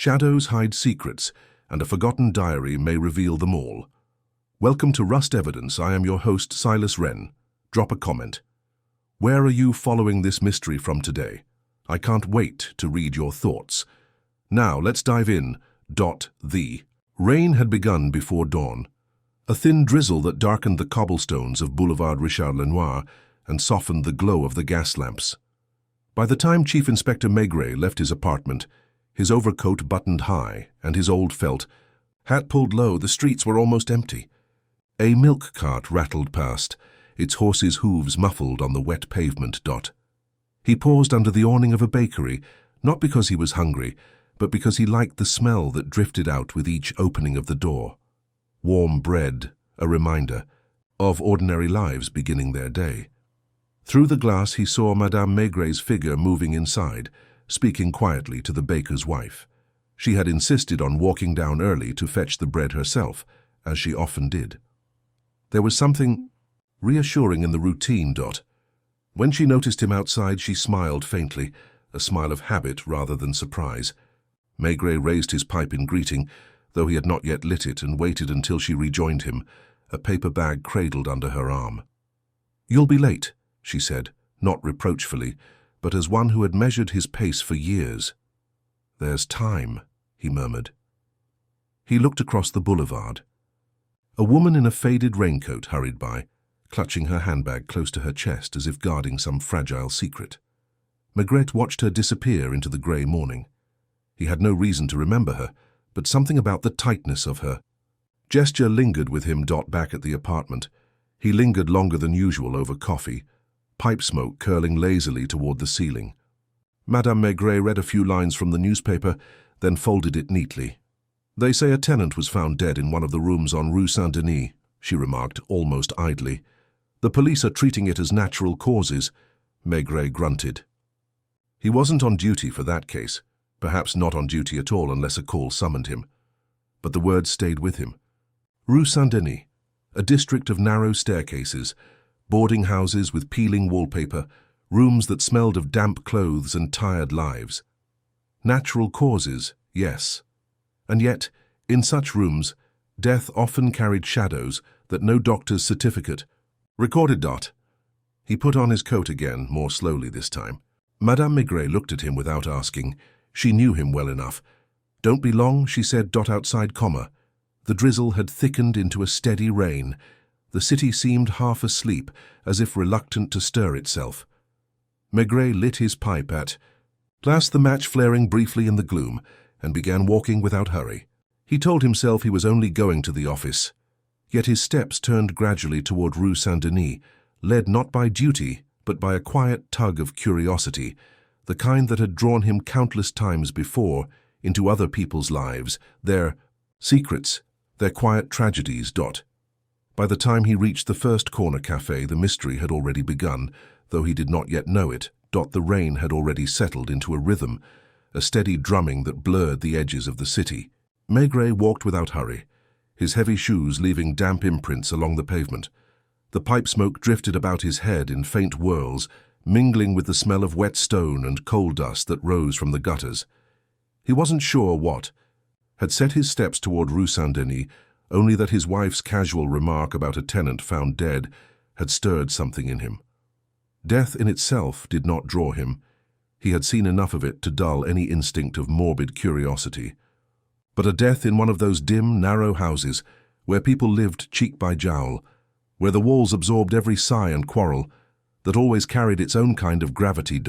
Shadows hide secrets, and a forgotten diary may reveal them all. Welcome to Rust Evidence. I am your host, Silas Wren. Drop a comment. Where are you following this mystery from today? I can't wait to read your thoughts. Now, let's dive in. The rain had begun before dawn. A thin drizzle that darkened the cobblestones of Boulevard Richard Lenoir and softened the glow of the gas lamps. By the time Chief Inspector Maigret left his apartment, his overcoat buttoned high and his old felt hat pulled low, the streets were almost empty. A milk cart rattled past, its horse's hooves muffled on the wet pavement. He paused under the awning of a bakery, not because he was hungry, but because he liked the smell that drifted out with each opening of the door. Warm bread, a reminder of ordinary lives beginning their day. Through the glass he saw Madame Maigret's figure moving inside, speaking quietly to the baker's wife. She had insisted on walking down early to fetch the bread herself, as she often did. There was something reassuring in the routine. When she noticed him outside, she smiled faintly, a smile of habit rather than surprise. Maigret raised his pipe in greeting, though he had not yet lit it, and waited until she rejoined him, a paper bag cradled under her arm. "You'll be late," she said, not reproachfully, but as one who had measured his pace for years. "There's time," he murmured. He looked across the boulevard. A woman in a faded raincoat hurried by, clutching her handbag close to her chest as if guarding some fragile secret. Maigret watched her disappear into the grey morning. He had no reason to remember her, but something about the tightness of her gesture lingered with him. Back at the apartment, he lingered longer than usual over coffee, pipe smoke curling lazily toward the ceiling. Madame Maigret read a few lines from the newspaper, then folded it neatly. "They say a tenant was found dead in one of the rooms on Rue Saint-Denis," she remarked, almost idly. "The police are treating it as natural causes." Maigret grunted. He wasn't on duty for that case, perhaps not on duty at all unless a call summoned him. But the words stayed with him. Rue Saint-Denis, a district of narrow staircases, boarding houses with peeling wallpaper, rooms that smelled of damp clothes and tired lives. Natural causes, yes. And yet, in such rooms, death often carried shadows that no doctor's certificate recorded. He put on his coat again, more slowly this time. Madame Maigret looked at him without asking. She knew him well enough. "Don't be long," she said. Outside, the drizzle had thickened into a steady rain. The city seemed half asleep, as if reluctant to stir itself. Maigret lit his pipe at last, the match flaring briefly in the gloom, and began walking without hurry. He told himself he was only going to the office. Yet his steps turned gradually toward Rue Saint-Denis, led not by duty, but by a quiet tug of curiosity, the kind that had drawn him countless times before into other people's lives, their secrets, their quiet tragedies. By the time he reached the first corner cafe, the mystery had already begun, though he did not yet know it. The rain had already settled into a rhythm, a steady drumming that blurred the edges of the city. Maigret walked without hurry, his heavy shoes leaving damp imprints along the pavement. The pipe smoke drifted about his head in faint whirls, mingling with the smell of wet stone and coal dust that rose from the gutters. He wasn't sure what had set his steps toward Rue Saint-Denis, only that his wife's casual remark about a tenant found dead had stirred something in him. Death in itself did not draw him. He had seen enough of it to dull any instinct of morbid curiosity. But a death in one of those dim, narrow houses, where people lived cheek by jowl, where the walls absorbed every sigh and quarrel, that always carried its own kind of gravity.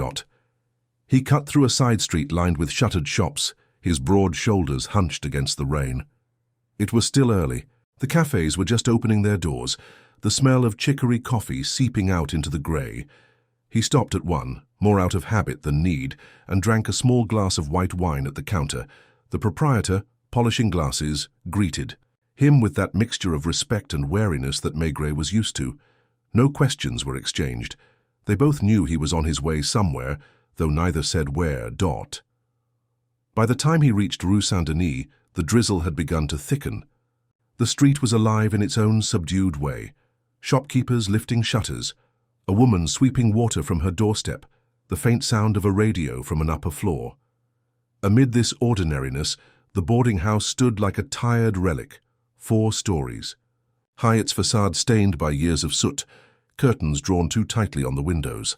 He cut through a side street lined with shuttered shops, his broad shoulders hunched against the rain. It was still early. The cafes were just opening their doors, the smell of chicory coffee seeping out into the grey. He stopped at one, more out of habit than need, and drank a small glass of white wine at the counter. The proprietor, polishing glasses, greeted him with that mixture of respect and wariness that Maigret was used to. No questions were exchanged. They both knew he was on his way somewhere, though neither said where. By the time he reached Rue Saint-Denis, the drizzle had begun to thicken. The street was alive in its own subdued way. Shopkeepers lifting shutters, a woman sweeping water from her doorstep, the faint sound of a radio from an upper floor. Amid this ordinariness, the boarding house stood like a tired relic, 4 stories. High, its facade stained by years of soot, curtains drawn too tightly on the windows.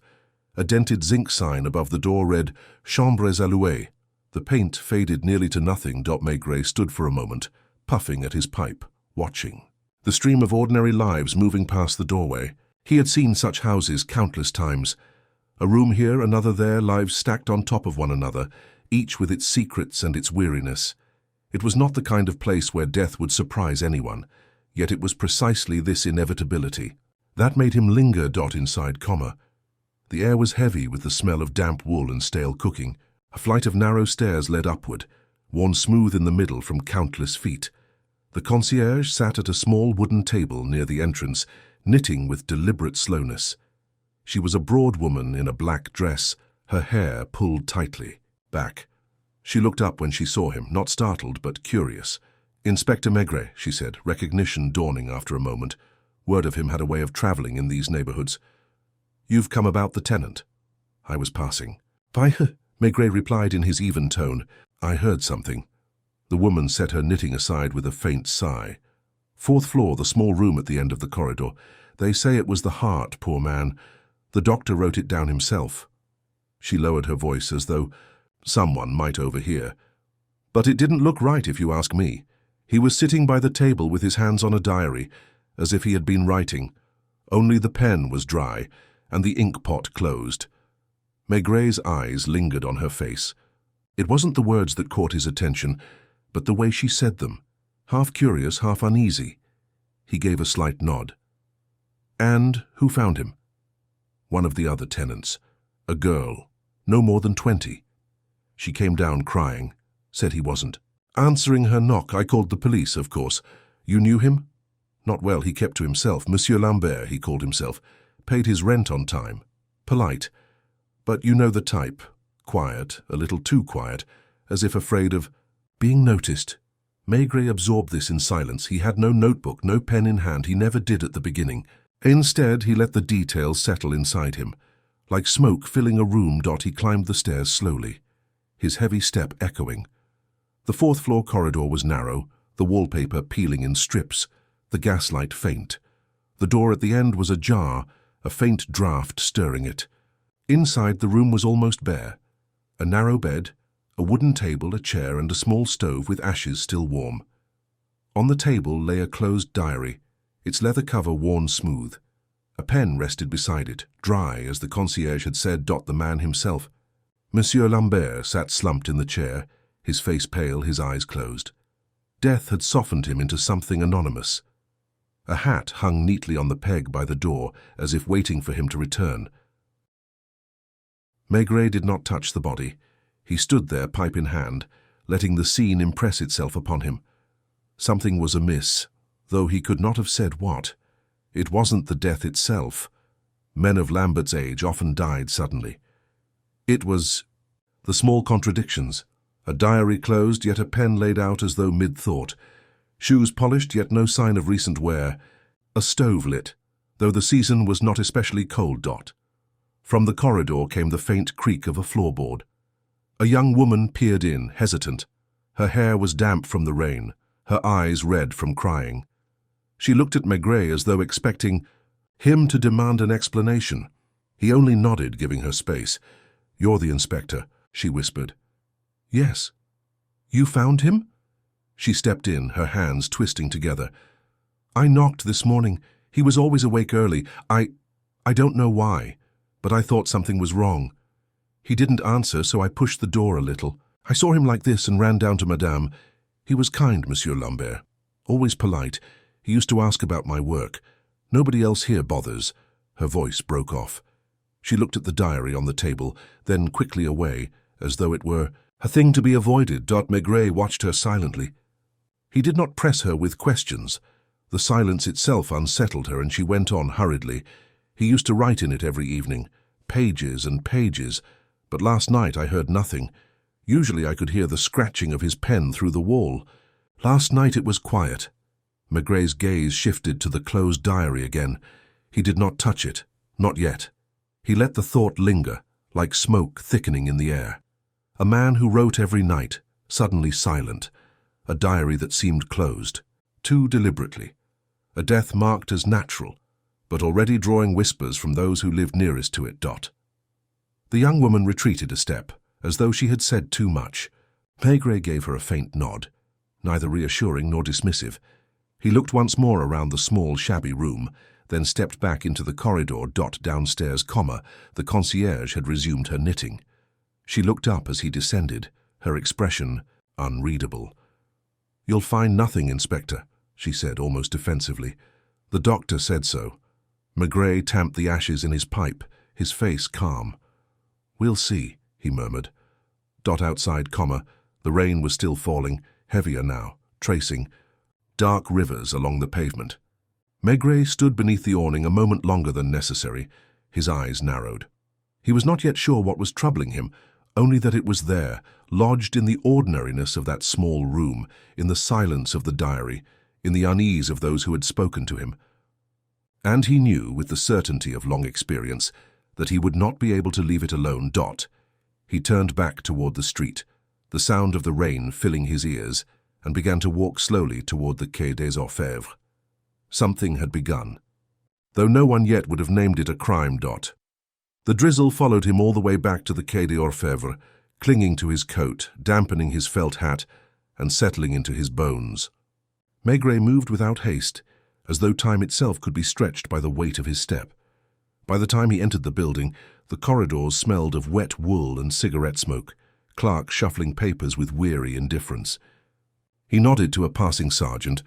A dented zinc sign above the door read, "Chambres à louer." The paint faded nearly to nothing. Maigret stood for a moment, puffing at his pipe, watching. The stream of ordinary lives moving past the doorway. He had seen such houses countless times. A room here, another there, lives stacked on top of one another, each with its secrets and its weariness. It was not the kind of place where death would surprise anyone, yet it was precisely this inevitability. That made him linger. Inside. The air was heavy with the smell of damp wool and stale cooking. A flight of narrow stairs led upward, worn smooth in the middle from countless feet. The concierge sat at a small wooden table near the entrance, knitting with deliberate slowness. She was a broad woman in a black dress, her hair pulled tightly back. She looked up when she saw him, not startled but curious. "Inspector Maigret," she said, recognition dawning after a moment. Word of him had a way of traveling in these neighborhoods. "You've come about the tenant." "I was passing." Maigret replied in his even tone. "I heard something." The woman set her knitting aside with a faint sigh. "4th floor, the small room at the end of the corridor. They say it was the heart, poor man. The doctor wrote it down himself." She lowered her voice as though someone might overhear. "But it didn't look right, if you ask me. He was sitting by the table with his hands on a diary, as if he had been writing. Only the pen was dry, and the ink pot closed." Maigret's eyes lingered on her face. It wasn't the words that caught his attention, but the way she said them, half curious, half uneasy. He gave a slight nod. "And who found him?" "One of the other tenants. A girl, no more than 20. She came down crying, said he wasn't answering her knock. I called the police, of course. You knew him?" "Not well. He kept to himself. Monsieur Lambert, he called himself. Paid his rent on time. Polite. But you know the type. Quiet, a little too quiet, as if afraid of being noticed." Maigret absorbed this in silence. He had no notebook, no pen in hand. He never did at the beginning. Instead, he let the details settle inside him. Like smoke filling a room. He climbed the stairs slowly, his heavy step echoing. The 4th floor corridor was narrow, the wallpaper peeling in strips, the gaslight faint. The door at the end was ajar, a faint draught stirring it. Inside, the room was almost bare. A narrow bed, a wooden table, a chair, and a small stove with ashes still warm. On the table lay a closed diary, its leather cover worn smooth. A pen rested beside it, dry, as the concierge had said. The man himself. Monsieur Lambert sat slumped in the chair, his face pale, his eyes closed. Death had softened him into something anonymous. A hat hung neatly on the peg by the door, as if waiting for him to return. Maigret did not touch the body. He stood there, pipe in hand, letting the scene impress itself upon him. Something was amiss, though he could not have said what. It wasn't the death itself. Men of Lambert's age often died suddenly. It was the small contradictions. A diary closed, yet a pen laid out as though mid-thought. Shoes polished, yet no sign of recent wear. A stove lit, though the season was not especially cold. From the corridor came the faint creak of a floorboard. A young woman peered in, hesitant. Her hair was damp from the rain, her eyes red from crying. She looked at Maigret as though expecting him to demand an explanation. He only nodded, giving her space. "You're the inspector," she whispered. "Yes." "You found him?" She stepped in, her hands twisting together. "I knocked this morning. He was always awake early. I don't know why, but I thought something was wrong. He didn't answer, so I pushed the door a little. I saw him like this and ran down to Madame. He was kind, Monsieur Lambert. Always polite. He used to ask about my work. Nobody else here bothers." Her voice broke off. She looked at the diary on the table, then quickly away, as though it were a thing to be avoided. Maigret watched her silently. He did not press her with questions. The silence itself unsettled her, and she went on hurriedly. "He used to write in it every evening, pages and pages, but last night I heard nothing. Usually I could hear the scratching of his pen through the wall. Last night it was quiet." Maigret's gaze shifted to the closed diary again. He did not touch it, not yet. He let the thought linger, like smoke thickening in the air. A man who wrote every night, suddenly silent. A diary that seemed closed, too deliberately. A death marked as natural, but already drawing whispers from those who lived nearest to it. The young woman retreated a step, as though she had said too much. Maigret gave her a faint nod, neither reassuring nor dismissive. He looked once more around the small, shabby room, then stepped back into the corridor. Downstairs, the concierge had resumed her knitting. She looked up as he descended, her expression unreadable. "You'll find nothing, Inspector," she said almost defensively. "The doctor said so." Maigret tamped the ashes in his pipe, his face calm. "We'll see," he murmured. Outside, the rain was still falling, heavier now, tracing dark rivers along the pavement. Maigret stood beneath the awning a moment longer than necessary, his eyes narrowed. He was not yet sure what was troubling him, only that it was there, lodged in the ordinariness of that small room, in the silence of the diary, in the unease of those who had spoken to him. And he knew, with the certainty of long experience, that he would not be able to leave it alone. He turned back toward the street, the sound of the rain filling his ears, and began to walk slowly toward the Quai des Orfèvres. Something had begun, though no one yet would have named it a crime. The drizzle followed him all the way back to the Quai des Orfèvres, clinging to his coat, dampening his felt hat, and settling into his bones. Maigret moved without haste, as though time itself could be stretched by the weight of his step. By the time he entered the building, the corridors smelled of wet wool and cigarette smoke, Clark shuffling papers with weary indifference. He nodded to a passing sergeant,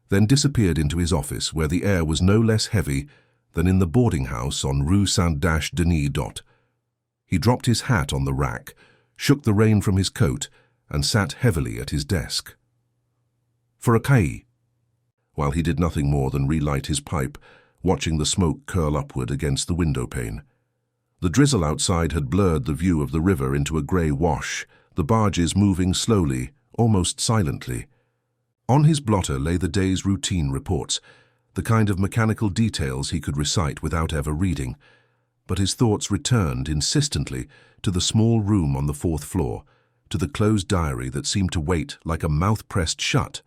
then disappeared into his office, where the air was no less heavy than in the boarding house on Rue Saint-Denis. He dropped his hat on the rack, shook the rain from his coat, and sat heavily at his desk. For a cahier, while he did nothing more than relight his pipe, watching the smoke curl upward against the window pane. The drizzle outside had blurred the view of the river into a grey wash, the barges moving slowly, almost silently. On his blotter lay the day's routine reports, the kind of mechanical details he could recite without ever reading. But his thoughts returned insistently to the small room on the 4th floor, to the closed diary that seemed to wait like a mouth pressed shut.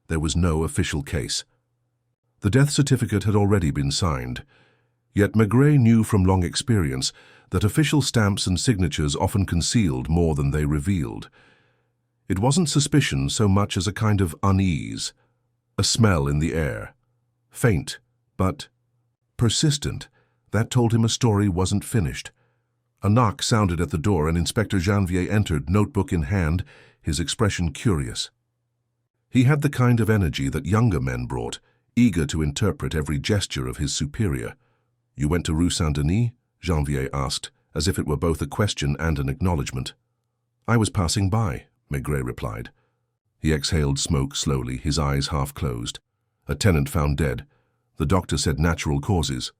There was no official case. The death certificate had already been signed. Yet Maigret knew from long experience that official stamps and signatures often concealed more than they revealed. It wasn't suspicion so much as a kind of unease, a smell in the air. Faint, but persistent, that told him a story wasn't finished. A knock sounded at the door and Inspector Janvier entered, notebook in hand, his expression curious. He had the kind of energy that younger men brought, eager to interpret every gesture of his superior. "You went to Rue Saint-Denis?" Janvier asked, as if it were both a question and an acknowledgement. "I was passing by," Maigret replied. He exhaled smoke slowly, his eyes half closed. "A tenant found dead. The doctor said natural causes."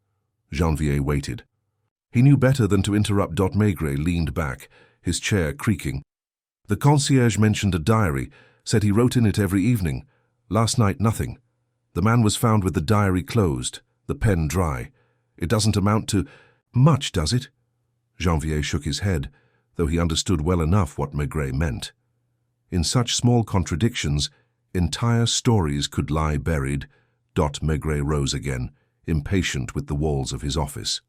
Janvier waited. He knew better than to interrupt. Maigret leaned back, his chair creaking. "The concierge mentioned a diary, said he wrote in it every evening. Last night, nothing. The man was found with the diary closed, the pen dry. It doesn't amount to much, does it?" Janvier shook his head, though he understood well enough what Maigret meant. In such small contradictions, entire stories could lie buried. Maigret rose again, impatient with the walls of his office.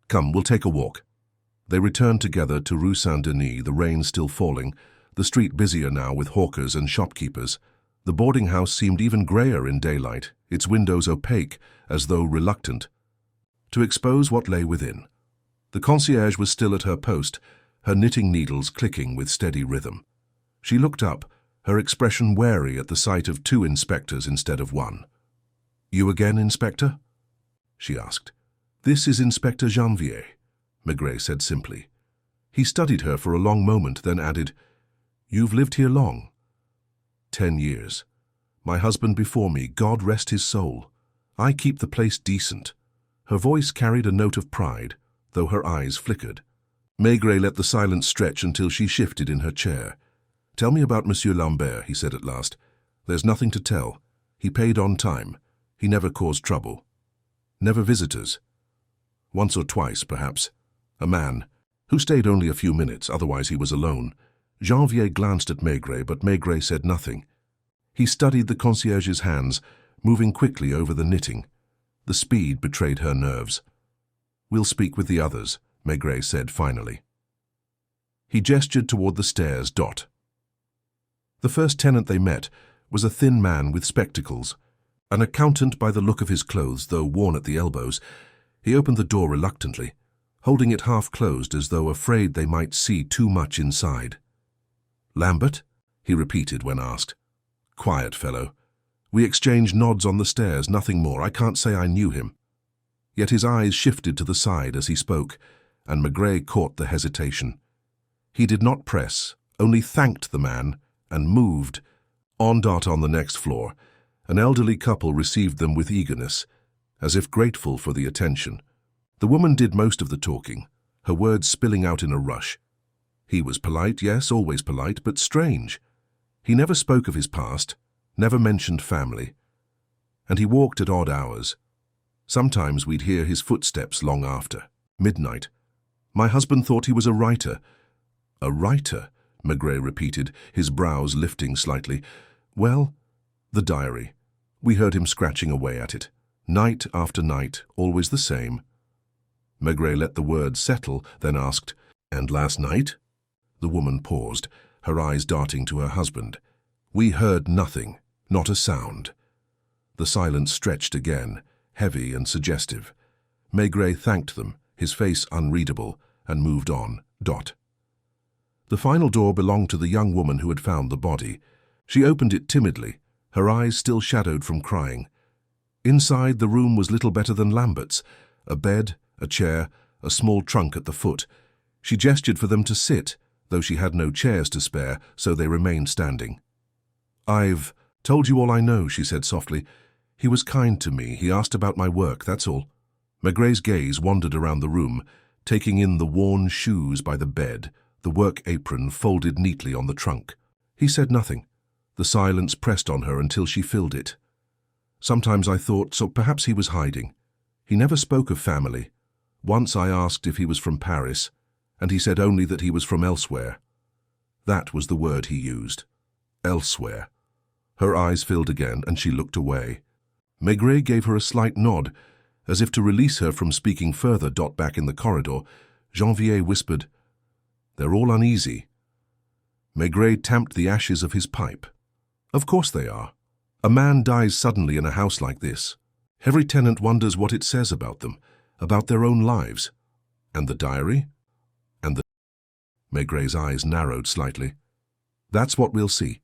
"Come, we'll take a walk." They returned together to Rue Saint-Denis, the rain still falling, the street busier now with hawkers and shopkeepers. The boarding house seemed even greyer in daylight, its windows opaque, as though reluctant to expose what lay within. The concierge was still at her post, her knitting needles clicking with steady rhythm. She looked up, her expression wary at the sight of 2 inspectors instead of 1. "You again, Inspector?" she asked. "This is Inspector Janvier," Maigret said simply. He studied her for a long moment, then added, "You've lived here long?" 10 years. My husband before me, God rest his soul. I keep the place decent." Her voice carried a note of pride, though her eyes flickered. Maigret let the silence stretch until she shifted in her chair. "Tell me about Monsieur Lambert," he said at last. "There's nothing to tell. He paid on time. He never caused trouble. Never visitors. Once or twice, perhaps. A man. who stayed only a few minutes, otherwise he was alone. Janvier glanced at Maigret, but Maigret said nothing. He studied the concierge's hands, moving quickly over the knitting. The speed betrayed her nerves. "We'll speak with the others," Maigret said finally. He gestured toward the stairs. The first tenant they met was a thin man with spectacles, an accountant by the look of his clothes, though worn at the elbows. He opened the door reluctantly, holding it half closed as though afraid they might see too much inside. "Lambert?" he repeated when asked. "Quiet fellow. We exchanged nods on the stairs, nothing more. I can't say I knew him." Yet his eyes shifted to the side as he spoke, and Maigret caught the hesitation. He did not press, only thanked the man, and moved. On the next floor, an elderly couple received them with eagerness, as if grateful for the attention. The woman did most of the talking, her words spilling out in a rush. He was polite, yes, always polite, but strange. He never spoke of his past, never mentioned family. And he walked at odd hours. Sometimes we'd hear his footsteps long after. Midnight. My husband thought he was a writer. "A writer?" Maigret repeated, his brows lifting slightly. "Well, the diary. We heard him scratching away at it. Night after night, always the same." Maigret let the words settle, then asked, "And last night?" The woman paused, her eyes darting to her husband. "We heard nothing, not a sound." The silence stretched again, heavy and suggestive. Maigret thanked them, his face unreadable, and moved on. The final door belonged to the young woman who had found the body. She opened it timidly, her eyes still shadowed from crying. Inside, the room was little better than Lambert's. A bed, a chair, a small trunk at the foot. She gestured for them to sit, though she had no chairs to spare, so they remained standing. "I've told you all I know," she said softly. "He was kind to me. He asked about my work, that's all." Maigret's gaze wandered around the room, taking in the worn shoes by the bed, the work apron folded neatly on the trunk. He said nothing. The silence pressed on her until she filled it. Sometimes I thought, so perhaps he was hiding. He never spoke of family. Once I asked if he was from Paris, and he said only that he was from elsewhere. That was the word he used. Elsewhere. Her eyes filled again, and she looked away. Maigret gave her a slight nod, as if to release her from speaking further. Back in the corridor, Janvier whispered, "They're all uneasy." Maigret tamped the ashes of his pipe. "Of course they are. A man dies suddenly in a house like this. Every tenant wonders what it says about them, about their own lives. And the diary? And the—" Maigret's eyes narrowed slightly. "That's what we'll see."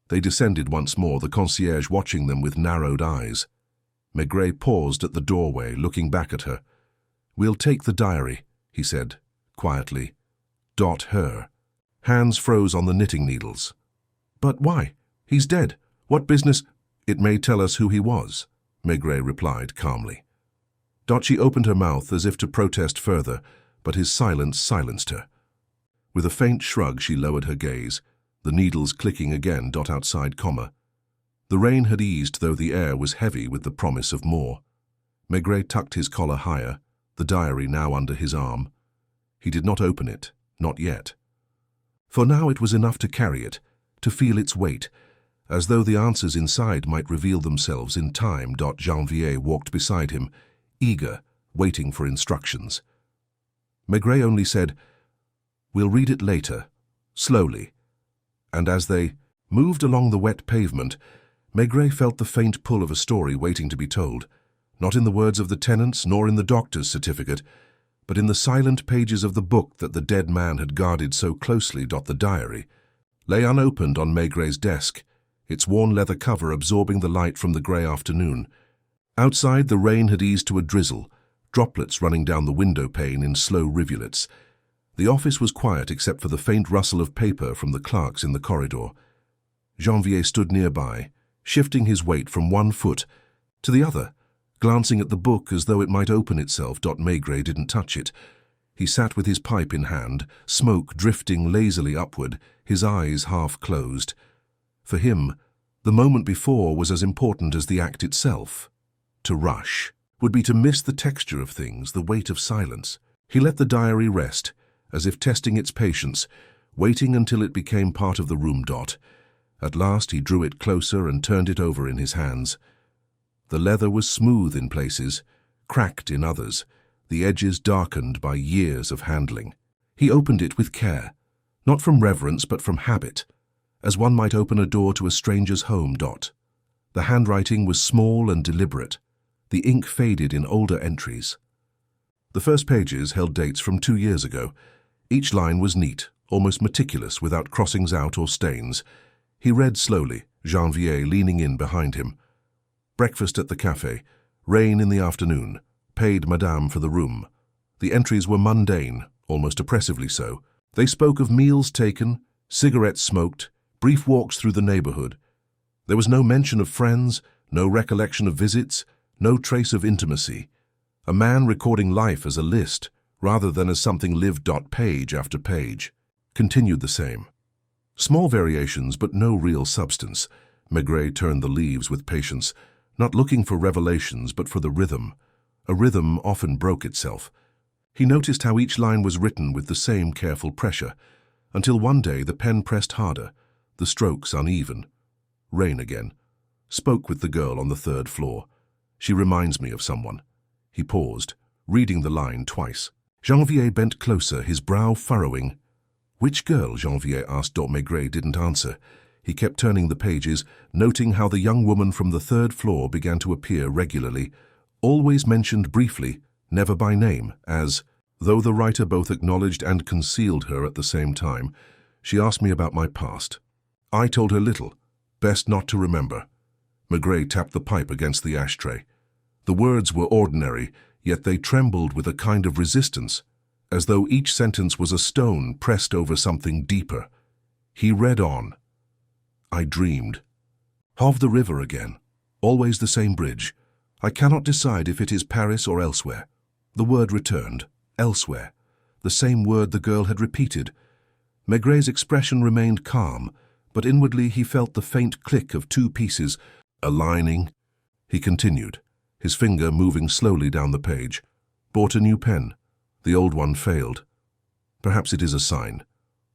They descended once more, the concierge watching them with narrowed eyes. Maigret paused at the doorway, looking back at her. "We'll take the diary," he said, quietly. Her. Hands froze on the knitting needles. "But why? He's dead. What business—" "It may tell us who he was," Maigret replied calmly. She opened her mouth as if to protest further, but his silence silenced her. With a faint shrug, she lowered her gaze, the needles clicking again. Outside, the rain had eased, though the air was heavy with the promise of more. Maigret tucked his collar higher, the diary now under his arm. He did not open it, not yet. For now it was enough to carry it, to feel its weight, as though the answers inside might reveal themselves in time. Janvier walked beside him, eager, waiting for instructions. Maigret only said, "We'll read it later, slowly." And as they moved along the wet pavement, Maigret felt the faint pull of a story waiting to be told, not in the words of the tenants nor in the doctor's certificate, but in the silent pages of the book that the dead man had guarded so closely. The diary lay unopened on Maigret's desk, its worn leather cover absorbing the light from the grey afternoon. Outside, the rain had eased to a drizzle, droplets running down the window pane in slow rivulets. The office was quiet except for the faint rustle of paper from the clerks in the corridor. Janvier stood nearby, shifting his weight from one foot to the other, glancing at the book as though it might open itself. Maigret didn't touch it. He sat with his pipe in hand, smoke drifting lazily upward, his eyes half closed. For him, the moment before was as important as the act itself. To rush would be to miss the texture of things, the weight of silence. He let the diary rest, as if testing its patience, waiting until it became part of the room. At last he drew it closer and turned it over in his hands. The leather was smooth in places, cracked in others, the edges darkened by years of handling. He opened it with care, not from reverence but from habit, as one might open a door to a stranger's home. The handwriting was small and deliberate. The ink faded in older entries. The first pages held dates from 2 years ago. Each line was neat, almost meticulous, without crossings out or stains. He read slowly, Janvier leaning in behind him. Breakfast at the café, rain in the afternoon, paid Madame for the room. The entries were mundane, almost oppressively so. They spoke of meals taken, cigarettes smoked, brief walks through the neighborhood. There was no mention of friends, no recollection of visits, no trace of intimacy. A man recording life as a list, rather than as something lived. Page after page continued the same. Small variations, but no real substance. Maigret turned the leaves with patience, not looking for revelations, but for the rhythm. A rhythm often broke itself. He noticed how each line was written with the same careful pressure, until one day the pen pressed harder, the strokes uneven. Rain again. Spoke with the girl on the 3rd floor. She reminds me of someone. He paused, reading the line twice. Janvier bent closer, his brow furrowing. Which girl? Janvier asked. Maigret didn't answer. He kept turning the pages, noting how the young woman from the 3rd floor began to appear regularly, always mentioned briefly, never by name, as, though the writer both acknowledged and concealed her at the same time. She asked me about my past. I told her little, best not to remember. Maigret tapped the pipe against the ashtray. The words were ordinary, yet they trembled with a kind of resistance, as though each sentence was a stone pressed over something deeper. He read on. I dreamed. Of the river again. Always the same bridge. I cannot decide if it is Paris or elsewhere. The word returned. Elsewhere. The same word the girl had repeated. Maigret's expression remained calm, but inwardly he felt the faint click of 2 pieces, aligning. He continued, his finger moving slowly down the page. Bought a new pen. The old one failed. Perhaps it is a sign.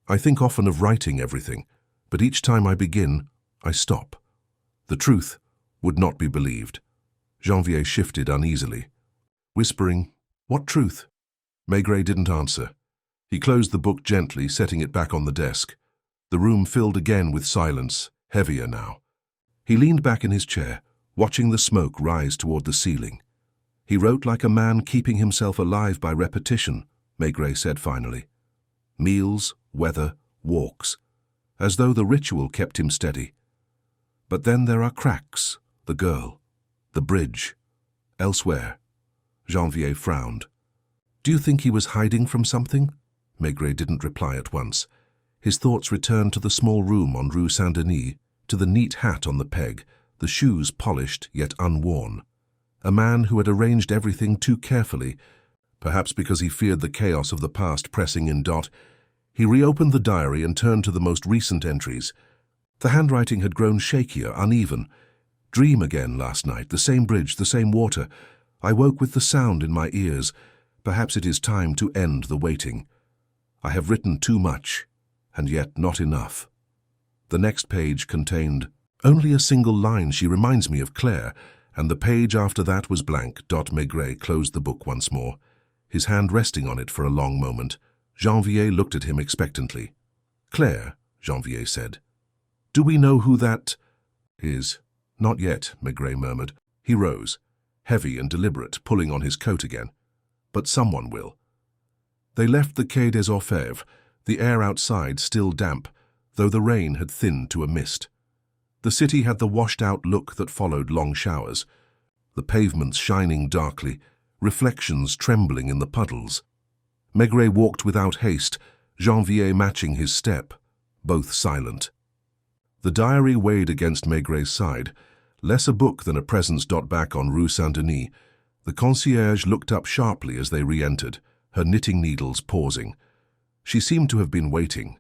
I think often of writing everything, but each time I begin, I stop. The truth would not be believed. Janvier shifted uneasily, whispering, What truth? Maigret didn't answer. He closed the book gently, setting it back on the desk. The room filled again with silence, heavier now. He leaned back in his chair, watching the smoke rise toward the ceiling. He wrote like a man keeping himself alive by repetition, Maigret said finally. Meals, weather, walks, as though the ritual kept him steady. But then there are cracks, the girl, the bridge, elsewhere. Janvier frowned. Do you think he was hiding from something? Maigret didn't reply at once. His thoughts returned to the small room on Rue Saint-Denis, to the neat hat on the peg, the shoes polished yet unworn. A man who had arranged everything too carefully, perhaps because he feared the chaos of the past pressing in. He reopened the diary and turned to the most recent entries. The handwriting had grown shakier, uneven. Dream again last night, the same bridge, the same water. I woke with the sound in my ears. Perhaps it is time to end the waiting. I have written too much, and yet not enough. The next page contained only a single line. She reminds me of Claire, and the page after that was blank. Maigret closed the book once more, his hand resting on it for a long moment. Janvier looked at him expectantly. Claire, Janvier said. Do we know who that is? Not yet, Maigret murmured. He rose, heavy and deliberate, pulling on his coat again. But someone will. They left the Quai des Orfèvres, the air outside still damp, though the rain had thinned to a mist. The city had the washed-out look that followed long showers, the pavements shining darkly, reflections trembling in the puddles. Maigret walked without haste, Janvier matching his step, both silent. The diary weighed against Maigret's side, less a book than a presence. Back on Rue Saint-Denis, the concierge looked up sharply as they re-entered, her knitting needles pausing. She seemed to have been waiting.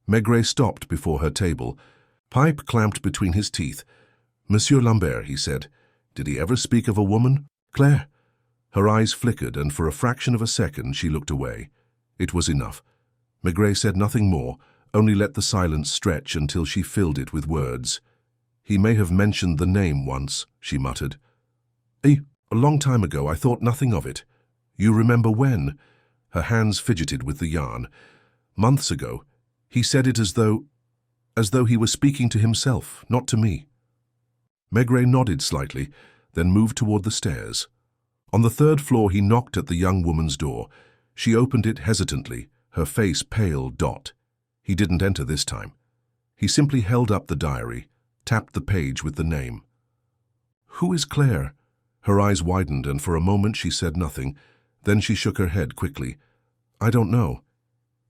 Maigret stopped before her table, pipe clamped between his teeth. Monsieur Lambert, he said. Did he ever speak of a woman? Claire. Her eyes flickered, and for a fraction of a second she looked away. It was enough. Maigret said nothing more, only let the silence stretch until she filled it with words. "He may have mentioned the name once," she muttered. A long time ago, I thought nothing of it. You remember when?" Her hands fidgeted with the yarn. "Months ago. He said it as though he was speaking to himself, not to me." Maigret nodded slightly, then moved toward the stairs. On the third floor he knocked at the young woman's door. She opened it hesitantly, her face pale. He didn't enter this time. He simply held up the diary, tapped the page with the name. "Who is Claire?" Her eyes widened, and for a moment she said nothing. Then she shook her head quickly. "I don't know.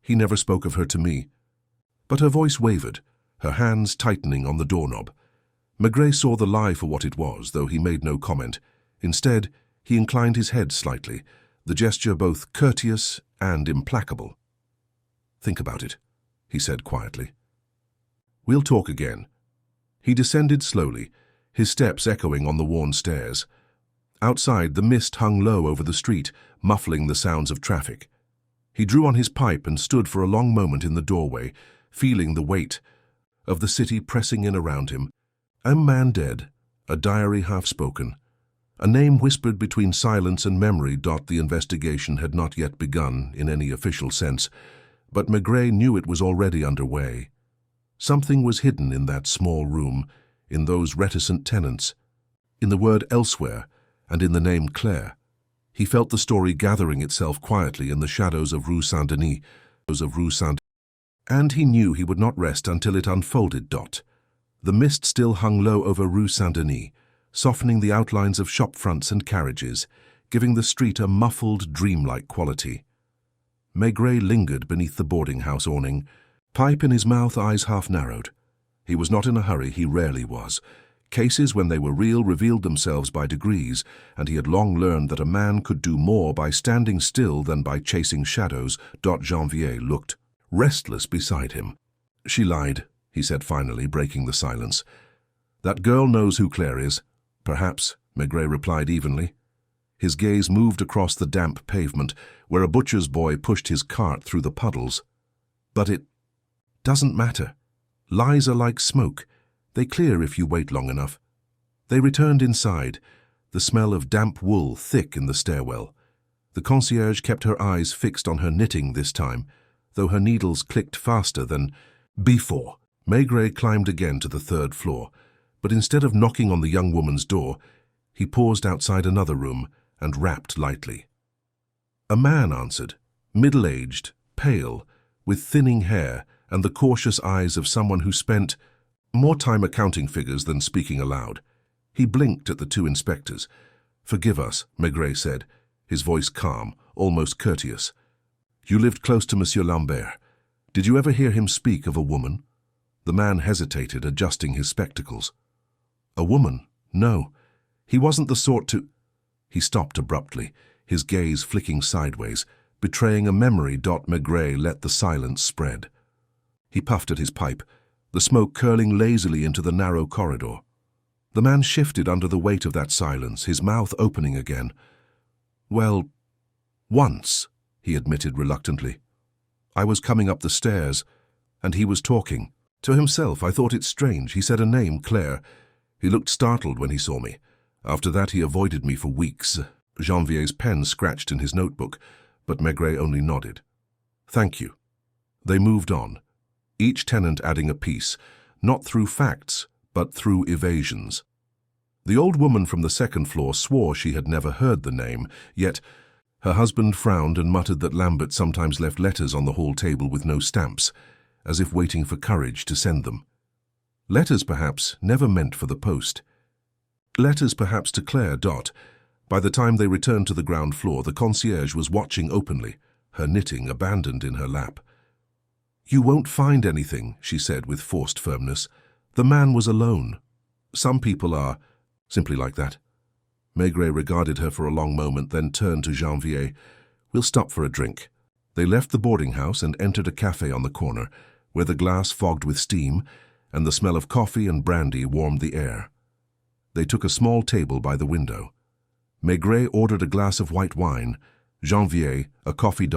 He never spoke of her to me." But her voice wavered, her hands tightening on the doorknob. Maigret saw the lie for what it was, though he made no comment. Instead, he inclined his head slightly, the gesture both courteous and implacable. "Think about it," he said quietly. "We'll talk again." He descended slowly, his steps echoing on the worn stairs. Outside, the mist hung low over the street, muffling the sounds of traffic. He drew on his pipe and stood for a long moment in the doorway, feeling the weight of the city pressing in around him. A man dead, a diary half-spoken, a name whispered between silence and memory. The investigation had not yet begun in any official sense, but Maigret knew it was already underway. Something was hidden in that small room, in those reticent tenants, in the word elsewhere, and in the name Claire. He felt the story gathering itself quietly in the shadows of Rue Saint-Denis, and he knew he would not rest until it unfolded. The mist still hung low over Rue Saint-Denis, softening the outlines of shop fronts and carriages, giving the street a muffled, dreamlike quality. Maigret lingered beneath the boarding-house awning, pipe in his mouth, eyes half-narrowed. He was not in a hurry, he rarely was. Cases, when they were real, revealed themselves by degrees, and he had long learned that a man could do more by standing still than by chasing shadows. Janvier looked restless beside him. "She lied," he said finally, breaking the silence. "That girl knows who Claire is." "Perhaps," Maigret replied evenly. His gaze moved across the damp pavement, where a butcher's boy pushed his cart through the puddles. "But it doesn't matter. Lies are like smoke. They clear if you wait long enough." They returned inside, the smell of damp wool thick in the stairwell. The concierge kept her eyes fixed on her knitting this time, though her needles clicked faster than before. Maigret climbed again to the third floor, but instead of knocking on the young woman's door, he paused outside another room and rapped lightly. A man answered, middle-aged, pale, with thinning hair and the cautious eyes of someone who spent more time accounting figures than speaking aloud. He blinked at the two inspectors. "Forgive us," Maigret said, his voice calm, almost courteous. "You lived close to Monsieur Lambert. Did you ever hear him speak of a woman?" The man hesitated, adjusting his spectacles. "A woman? No. He wasn't the sort to—" He stopped abruptly, his gaze flicking sideways, betraying a memory. Maigret let the silence spread. He puffed at his pipe, the smoke curling lazily into the narrow corridor. The man shifted under the weight of that silence, his mouth opening again. "Well, once," he admitted reluctantly. "I was coming up the stairs, and he was talking. To himself, I thought it strange. He said a name, Claire. He looked startled when he saw me. After that he avoided me for weeks." Janvier's pen scratched in his notebook, but Maigret only nodded. "Thank you." They moved on, each tenant adding a piece, not through facts, but through evasions. The old woman from the second floor swore she had never heard the name, yet her husband frowned and muttered that Lambert sometimes left letters on the hall table with no stamps, as if waiting for courage to send them. Letters, perhaps, never meant for the post. Letters, perhaps, to Claire. By the time they returned to the ground floor, the concierge was watching openly, her knitting abandoned in her lap. "You won't find anything," she said with forced firmness. "The man was alone. Some people are simply like that." Maigret regarded her for a long moment, then turned to Janvier. "We'll stop for a drink." They left the boarding house and entered a cafe on the corner, where the glass fogged with steam, and the smell of coffee and brandy warmed the air. They took a small table by the window. Maigret ordered a glass of white wine, Janvier a coffee.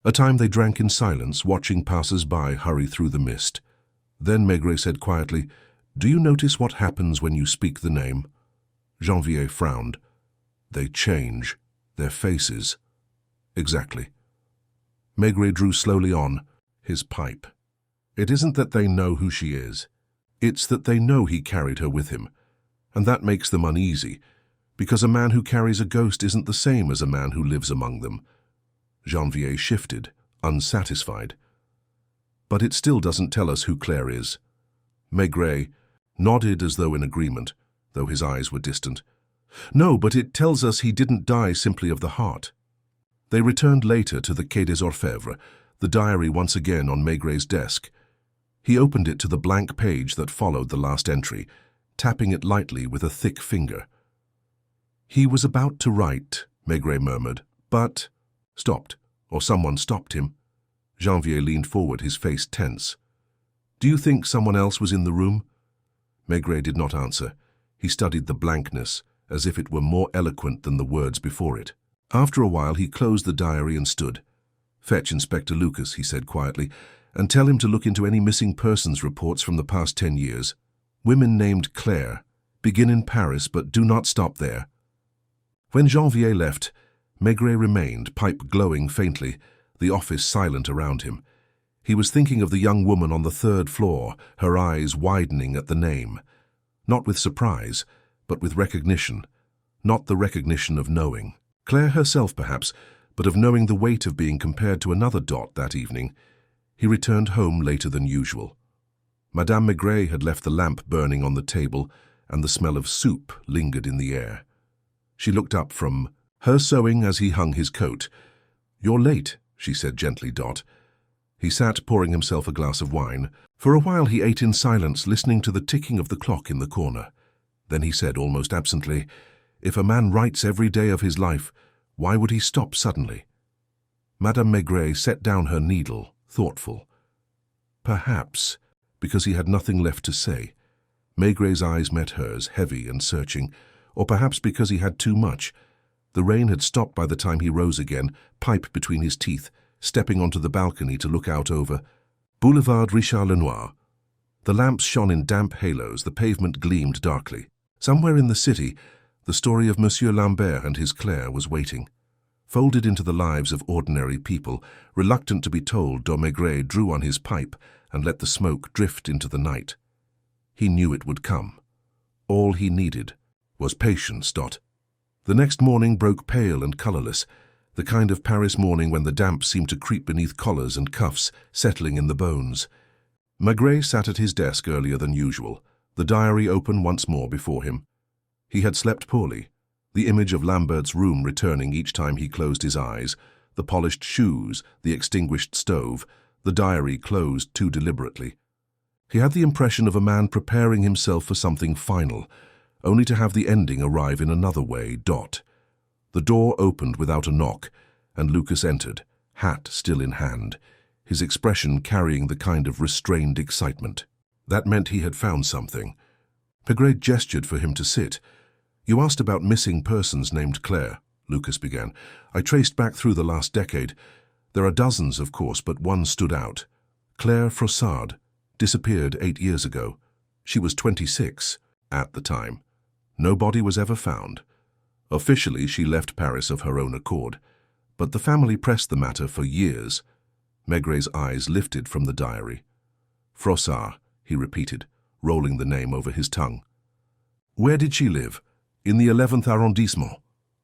A time they drank in silence, watching passers-by hurry through the mist. Then Maigret said quietly, "Do you notice what happens when you speak the name?" Janvier frowned. "They change. Their faces." "Exactly." Maigret drew slowly on, his pipe. "It isn't that they know who she is. It's that they know he carried her with him. And that makes them uneasy, because a man who carries a ghost isn't the same as a man who lives among them." Janvier shifted, unsatisfied. "But it still doesn't tell us who Claire is." Maigret nodded as though in agreement, though his eyes were distant. "No, but it tells us he didn't die simply of the heart." They returned later to the Quai des Orfèvres, the diary once again on Maigret's desk. He opened it to the blank page that followed the last entry, tapping it lightly with a thick finger. "He was about to write," Maigret murmured, "but—" stopped, or someone stopped him. Janvier leaned forward, his face tense. "Do you think someone else was in the room?" Maigret did not answer. He studied the blankness, as if it were more eloquent than the words before it. After a while he closed the diary and stood. "Fetch Inspector Lucas," he said quietly, "and tell him to look into any missing persons reports from the past 10 years. Women named Claire. Begin in Paris, but do not stop there." When Janvier left, Maigret remained, pipe glowing faintly, the office silent around him. He was thinking of the young woman on the 3rd floor, her eyes widening at the name. Not with surprise, but with recognition. Not the recognition of knowing. Claire herself, perhaps, but of knowing the weight of being compared to another Dot that evening. He returned home later than usual. Madame Maigret had left the lamp burning on the table, and the smell of soup lingered in the air. She looked up from her sewing as he hung his coat. "You're late," she said gently, Dot. He sat pouring himself a glass of wine. For a while he ate in silence, listening to the ticking of the clock in the corner. Then he said almost absently, "If a man writes every day of his life, why would he stop suddenly?" Madame Maigret set down her needle, thoughtful. Perhaps because he had nothing left to say. Maigret's eyes met hers, heavy and searching, or perhaps because he had too much. The rain had stopped by the time he rose again, pipe between his teeth, stepping onto the balcony to look out over Boulevard Richard Lenoir. The lamps shone in damp halos, the pavement gleamed darkly. Somewhere in the city, the story of Monsieur Lambert and his Claire was waiting. Folded into the lives of ordinary people, reluctant to be told, Maigret drew on his pipe and let the smoke drift into the night. He knew it would come. All he needed was patience. The next morning broke pale and colourless, the kind of Paris morning when the damp seemed to creep beneath collars and cuffs, settling in the bones. Maigret sat at his desk earlier than usual, the diary open once more before him. He had slept poorly, the image of Lambert's room returning each time he closed his eyes, the polished shoes, the extinguished stove, the diary closed too deliberately. He had the impression of a man preparing himself for something final, only to have the ending arrive in another way. The door opened without a knock, and Lucas entered, hat still in hand, his expression carrying the kind of restrained excitement. That meant he had found something. Maigret gestured for him to sit. "You asked about missing persons named Claire," Lucas began. "I traced back through the last decade. There are dozens, of course, but one stood out. Claire Frossard disappeared 8 years ago. She was 26 at the time. No body was ever found. Officially, she left Paris of her own accord, but the family pressed the matter for years." Maigret's eyes lifted from the diary. "Frossard," he repeated, rolling the name over his tongue. "Where did she live?" "In the 11th arrondissement.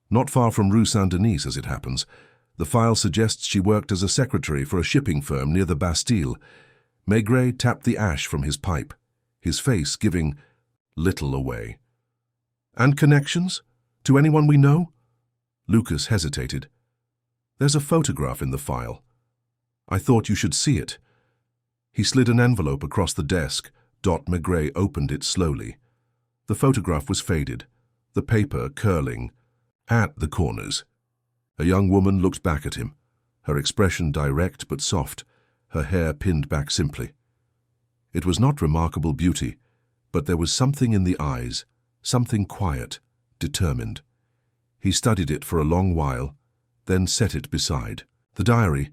Not far from Rue Saint-Denis, as it happens. The file suggests she worked as a secretary for a shipping firm near the Bastille." Maigret tapped the ash from his pipe, his face giving little away. "And connections? To anyone we know?" Lucas hesitated. "There's a photograph in the file. I thought you should see it." He slid an envelope across the desk. Maigret opened it slowly. The photograph was faded, the paper curling at the corners. A young woman looked back at him, her expression direct but soft, her hair pinned back simply. It was not remarkable beauty, but there was something in the eyes, something quiet, determined. He studied it for a long while, then set it beside. The diary,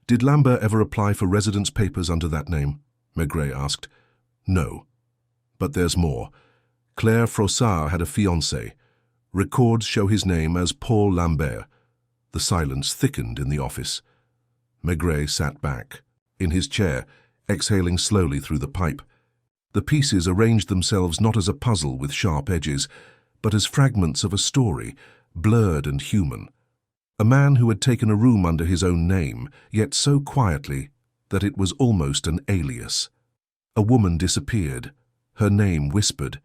Did Lambert ever apply for residence papers under that name? Maigret asked. No. But there's more. Claire Froissart had a fiancé. Records show his name as Paul Lambert. The silence thickened in the office. Maigret sat back, in his chair, exhaling slowly through the pipe. The pieces arranged themselves not as a puzzle with sharp edges, but as fragments of a story, blurred and human. A man who had taken a room under his own name, yet so quietly that it was almost an alias. A woman disappeared, her name whispered.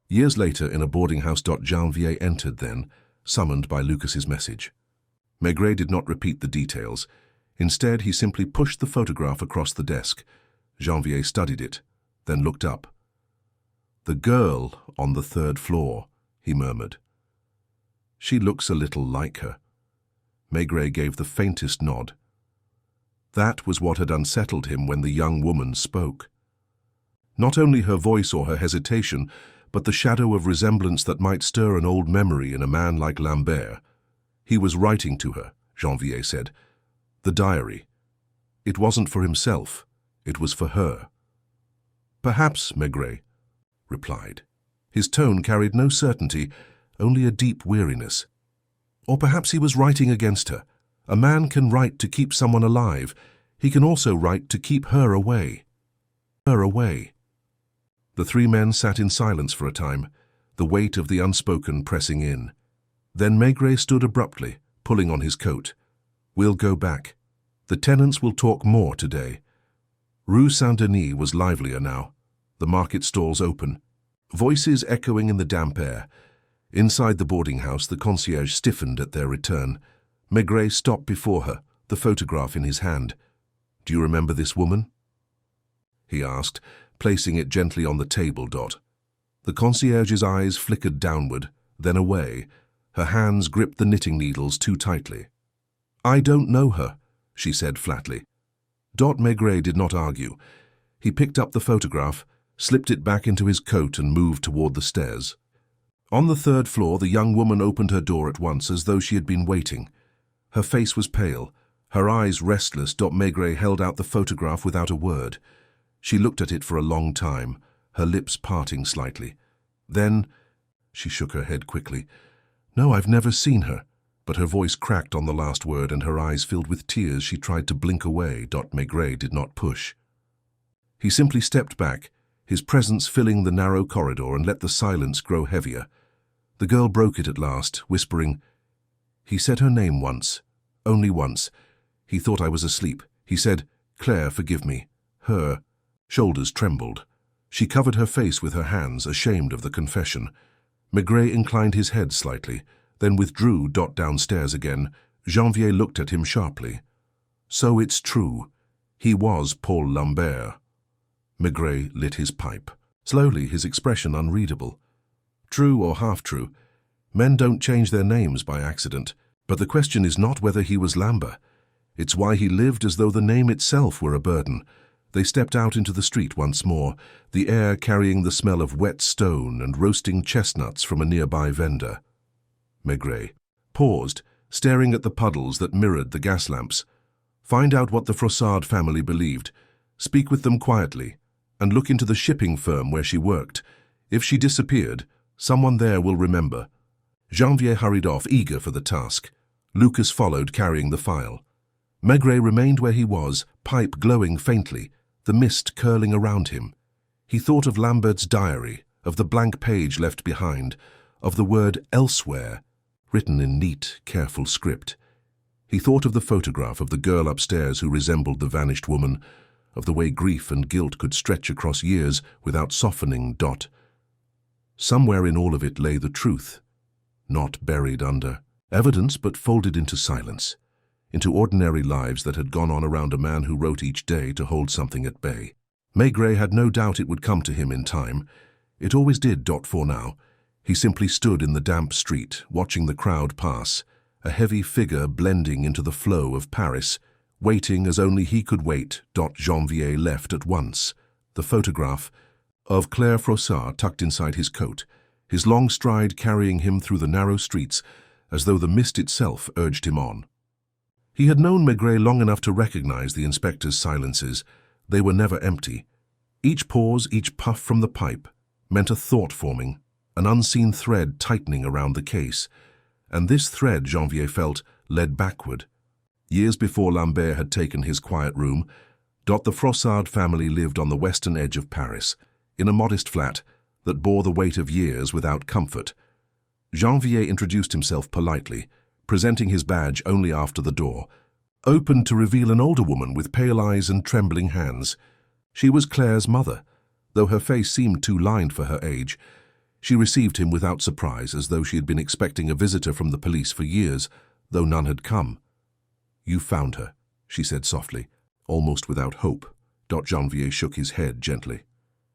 Years later, in a boarding house, Janvier entered then, summoned by Lucas's message. Maigret did not repeat the details. Instead, he simply pushed the photograph across the desk. Janvier studied it, then looked up. "The girl on the 3rd floor," he murmured. "She looks a little like her." Maigret gave the faintest nod. That was what had unsettled him when the young woman spoke. Not only her voice or her hesitation, but the shadow of resemblance that might stir an old memory in a man like Lambert. He was writing to her, Janvier said. The diary. It wasn't for himself, it was for her. "Perhaps," Maigret replied. His tone carried no certainty, only a deep weariness. Or perhaps he was writing against her. A man can write to keep someone alive. He can also write to keep her away. Her away. The three men sat in silence for a time, the weight of the unspoken pressing in. Then Maigret stood abruptly, pulling on his coat. "We'll go back. The tenants will talk more today." Rue Saint-Denis was livelier now, the market stalls open. Voices echoing in the damp air. Inside the boarding house, the concierge stiffened at their return. Maigret stopped before her, the photograph in his hand. "Do you remember this woman?" he asked, placing it gently on the table. The concierge's eyes flickered downward, then away. Her hands gripped the knitting needles too tightly. "I don't know her," she said flatly. Maigret did not argue. He picked up the photograph, slipped it back into his coat and moved toward the stairs. On the 3rd floor, the young woman opened her door at once as though she had been waiting. Her face was pale, her eyes restless. Maigret held out the photograph without a word. She looked at it for a long time, her lips parting slightly. Then she shook her head quickly. "No, I've never seen her." But her voice cracked on the last word and her eyes filled with tears. She tried to blink away. Maigret did not push. He simply stepped back, his presence filling the narrow corridor, and let the silence grow heavier. The girl broke it at last, whispering, "He said her name once, only once. He thought I was asleep. He said, 'Claire, forgive me.' Her shoulders trembled. She covered her face with her hands, ashamed of the confession. Maigret inclined his head slightly, then withdrew. Downstairs again. Janvier looked at him sharply. "So it's true. He was Paul Lambert." Maigret lit his pipe, slowly, his expression unreadable. True or half-true, men don't change their names by accident, but the question is not whether he was Lambert. It's why he lived as though the name itself were a burden. They stepped out into the street once more, the air carrying the smell of wet stone and roasting chestnuts from a nearby vendor. Maigret paused, staring at the puddles that mirrored the gas lamps. Find out what the Froissart family believed, speak with them quietly, and look into the shipping firm where she worked. If she disappeared, someone there will remember. Janvier hurried off, eager for the task. Lucas followed, carrying the file. Maigret remained where he was, pipe glowing faintly, the mist curling around him. He thought of Lambert's diary, of the blank page left behind, of the word "elsewhere," written in neat, careful script. He thought of the photograph of the girl upstairs who resembled the vanished woman, of the way grief and guilt could stretch across years without softening. Somewhere in all of it lay the truth, not buried under evidence but folded into silence, into ordinary lives that had gone on around a man who wrote each day to hold something at bay. Maigret had no doubt it would come to him in time. It always did. For now, he simply stood in the damp street, watching the crowd pass, a heavy figure blending into the flow of Paris, waiting as only he could wait. Janvier left at once, the photograph of Claire Froissart tucked inside his coat, his long stride carrying him through the narrow streets as though the mist itself urged him on. He had known Maigret long enough to recognize the inspector's silences. They were never empty. Each pause, each puff from the pipe, meant a thought forming, an unseen thread tightening around the case. And this thread, Janvier felt, led backward. Years before Lambert had taken his quiet room, the Frossard family lived on the western edge of Paris, in a modest flat that bore the weight of years without comfort. Janvier introduced himself politely, presenting his badge only after the door, opened to reveal an older woman with pale eyes and trembling hands. She was Claire's mother, though her face seemed too lined for her age. She received him without surprise, as though she had been expecting a visitor from the police for years, though none had come. "You found her," she said softly, almost without hope. Janvier shook his head gently.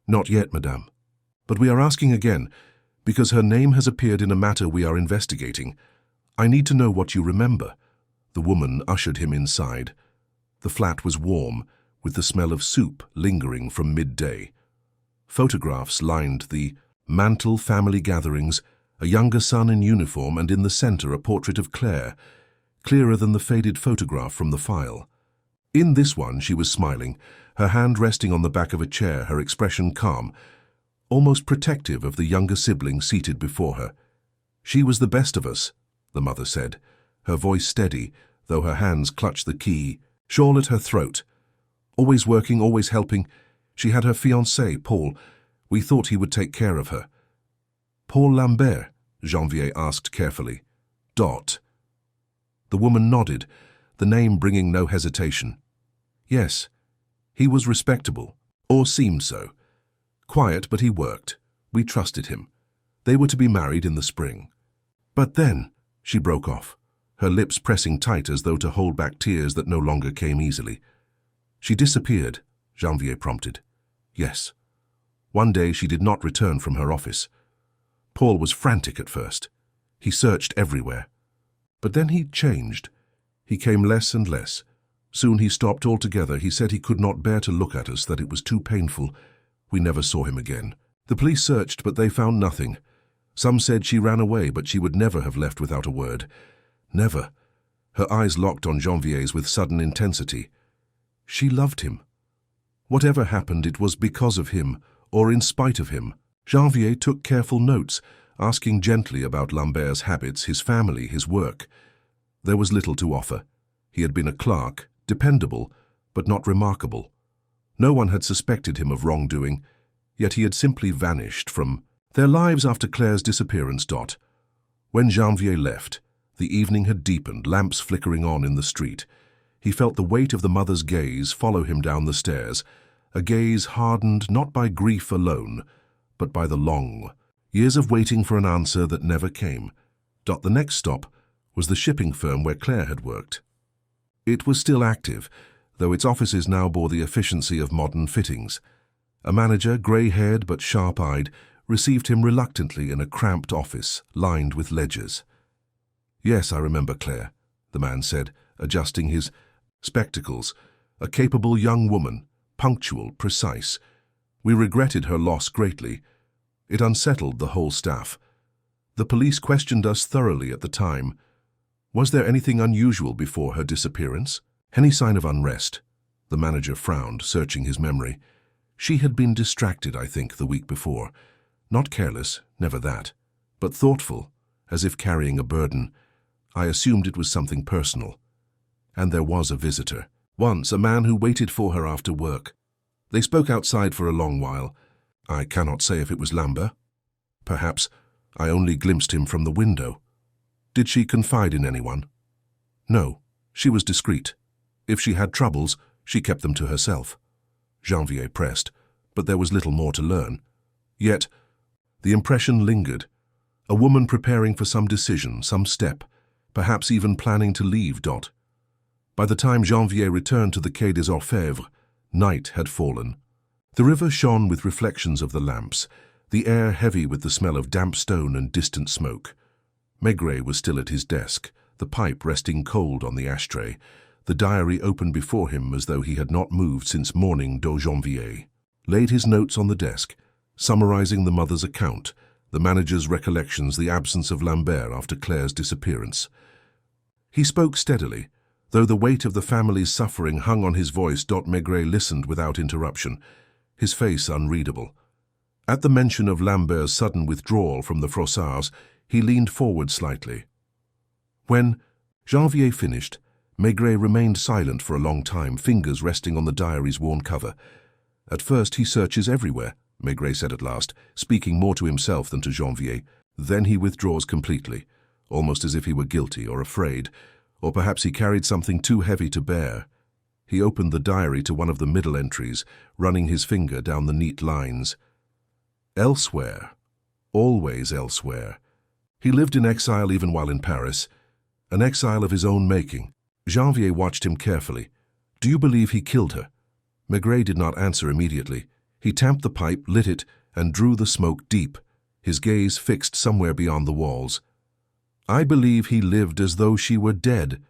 "Not yet, madame. But we are asking again, because her name has appeared in a matter we are investigating. I need to know what you remember." The woman ushered him inside. The flat was warm, with the smell of soup lingering from midday. Photographs lined the mantel, family gatherings, a younger son in uniform, and in the center a portrait of Claire, clearer than the faded photograph from the file. In this one she was smiling, her hand resting on the back of a chair, her expression calm, almost protective of the younger sibling seated before her. "She was the best of us," the mother said, her voice steady, though her hands clutched the key, shawl at her throat. "Always working, always helping. She had her fiancé, Paul. We thought he would take care of her." "Paul Lambert?" Janvier asked carefully. "Dot." The woman nodded, the name bringing no hesitation. "Yes, he was respectable, or seemed so. Quiet, but he worked. We trusted him. They were to be married in the spring. But then," she broke off, her lips pressing tight as though to hold back tears that no longer came easily. "She disappeared," Janvier prompted. "Yes. One day she did not return from her office. Paul was frantic at first. He searched everywhere. But then he changed. He came less and less. Soon he stopped altogether. He said he could not bear to look at us, that it was too painful. We never saw him again. The police searched, but they found nothing. Some said she ran away, but she would never have left without a word. Never." Her eyes locked on Janvier's with sudden intensity. "She loved him. Whatever happened, it was because of him, or in spite of him." Janvier took careful notes, asking gently about Lambert's habits, his family, his work. There was little to offer. He had been a clerk, dependable, but not remarkable. No one had suspected him of wrongdoing, yet he had simply vanished from their lives after Claire's disappearance. When Janvier left, the evening had deepened, lamps flickering on in the street. He felt the weight of the mother's gaze follow him down the stairs, a gaze hardened not by grief alone, but by the long years of waiting for an answer that never came. The next stop was the shipping firm where Claire had worked. It was still active, though its offices now bore the efficiency of modern fittings. A manager, grey-haired but sharp-eyed, received him reluctantly in a cramped office lined with ledgers. "Yes, I remember Claire," the man said, adjusting his spectacles. "A capable young woman, punctual, precise. We regretted her loss greatly. It unsettled the whole staff. The police questioned us thoroughly at the time. Was there anything unusual before her disappearance? Any sign of unrest?" The manager frowned, searching his memory. "She had been distracted, I think, the week before. Not careless, never that, but thoughtful, as if carrying a burden. I assumed it was something personal. And there was a visitor. Once, a man who waited for her after work. They spoke outside for a long while. I cannot say if it was Lambert. Perhaps I only glimpsed him from the window." "Did she confide in anyone?" "No, she was discreet. If she had troubles, she kept them to herself." Janvier pressed, but there was little more to learn. Yet, the impression lingered. A woman preparing for some decision, some step, perhaps even planning to leave. By the time Janvier returned to the Quai des Orfèvres, night had fallen. The river shone with reflections of the lamps, the air heavy with the smell of damp stone and distant smoke. Maigret was still at his desk, the pipe resting cold on the ashtray, the diary open before him as though he had not moved since morning Janvier. Laid his notes on the desk, summarizing the mother's account, the manager's recollections, the absence of Lambert after Claire's disappearance. He spoke steadily, Though the weight of the family's suffering hung on his voice, Maigret listened without interruption, his face unreadable. At the mention of Lambert's sudden withdrawal from the Froissarts, he leaned forward slightly. When Janvier finished, Maigret remained silent for a long time, fingers resting on the diary's worn cover. "At first he searches everywhere," Maigret said at last, speaking more to himself than to Janvier. "Then he withdraws completely, almost as if he were guilty or afraid, or perhaps he carried something too heavy to bear." He opened the diary to one of the middle entries, running his finger down the neat lines. Elsewhere, always elsewhere. He lived in exile even while in Paris, an exile of his own making. Janvier watched him carefully. "Do you believe he killed her?" Maigret did not answer immediately. He tamped the pipe, lit it, and drew the smoke deep, his gaze fixed somewhere beyond the walls. "I believe he lived as though she were dead,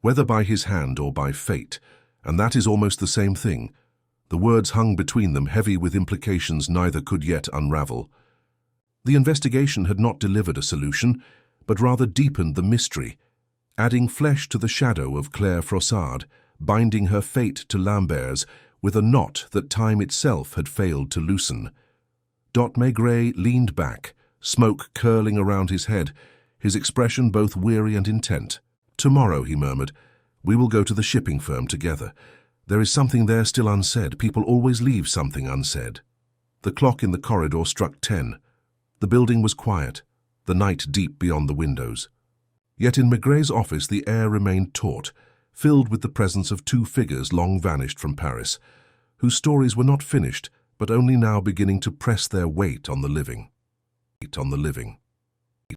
whether by his hand or by fate, and that is almost the same thing." The words hung between them, heavy with implications neither could yet unravel. The investigation had not delivered a solution, but rather deepened the mystery, adding flesh to the shadow of Claire Froissart, binding her fate to Lambert's with a knot that time itself had failed to loosen. Maigret leaned back, smoke curling around his head, his expression both weary and intent. "Tomorrow," he murmured, "we will go to the shipping firm together. There is something there still unsaid. People always leave something unsaid." The clock in the corridor struck 10. The building was quiet, the night deep beyond the windows. Yet in Maigret's office the air remained taut, filled with the presence of two figures long vanished from Paris, whose stories were not finished, but only now beginning to press their weight on the living.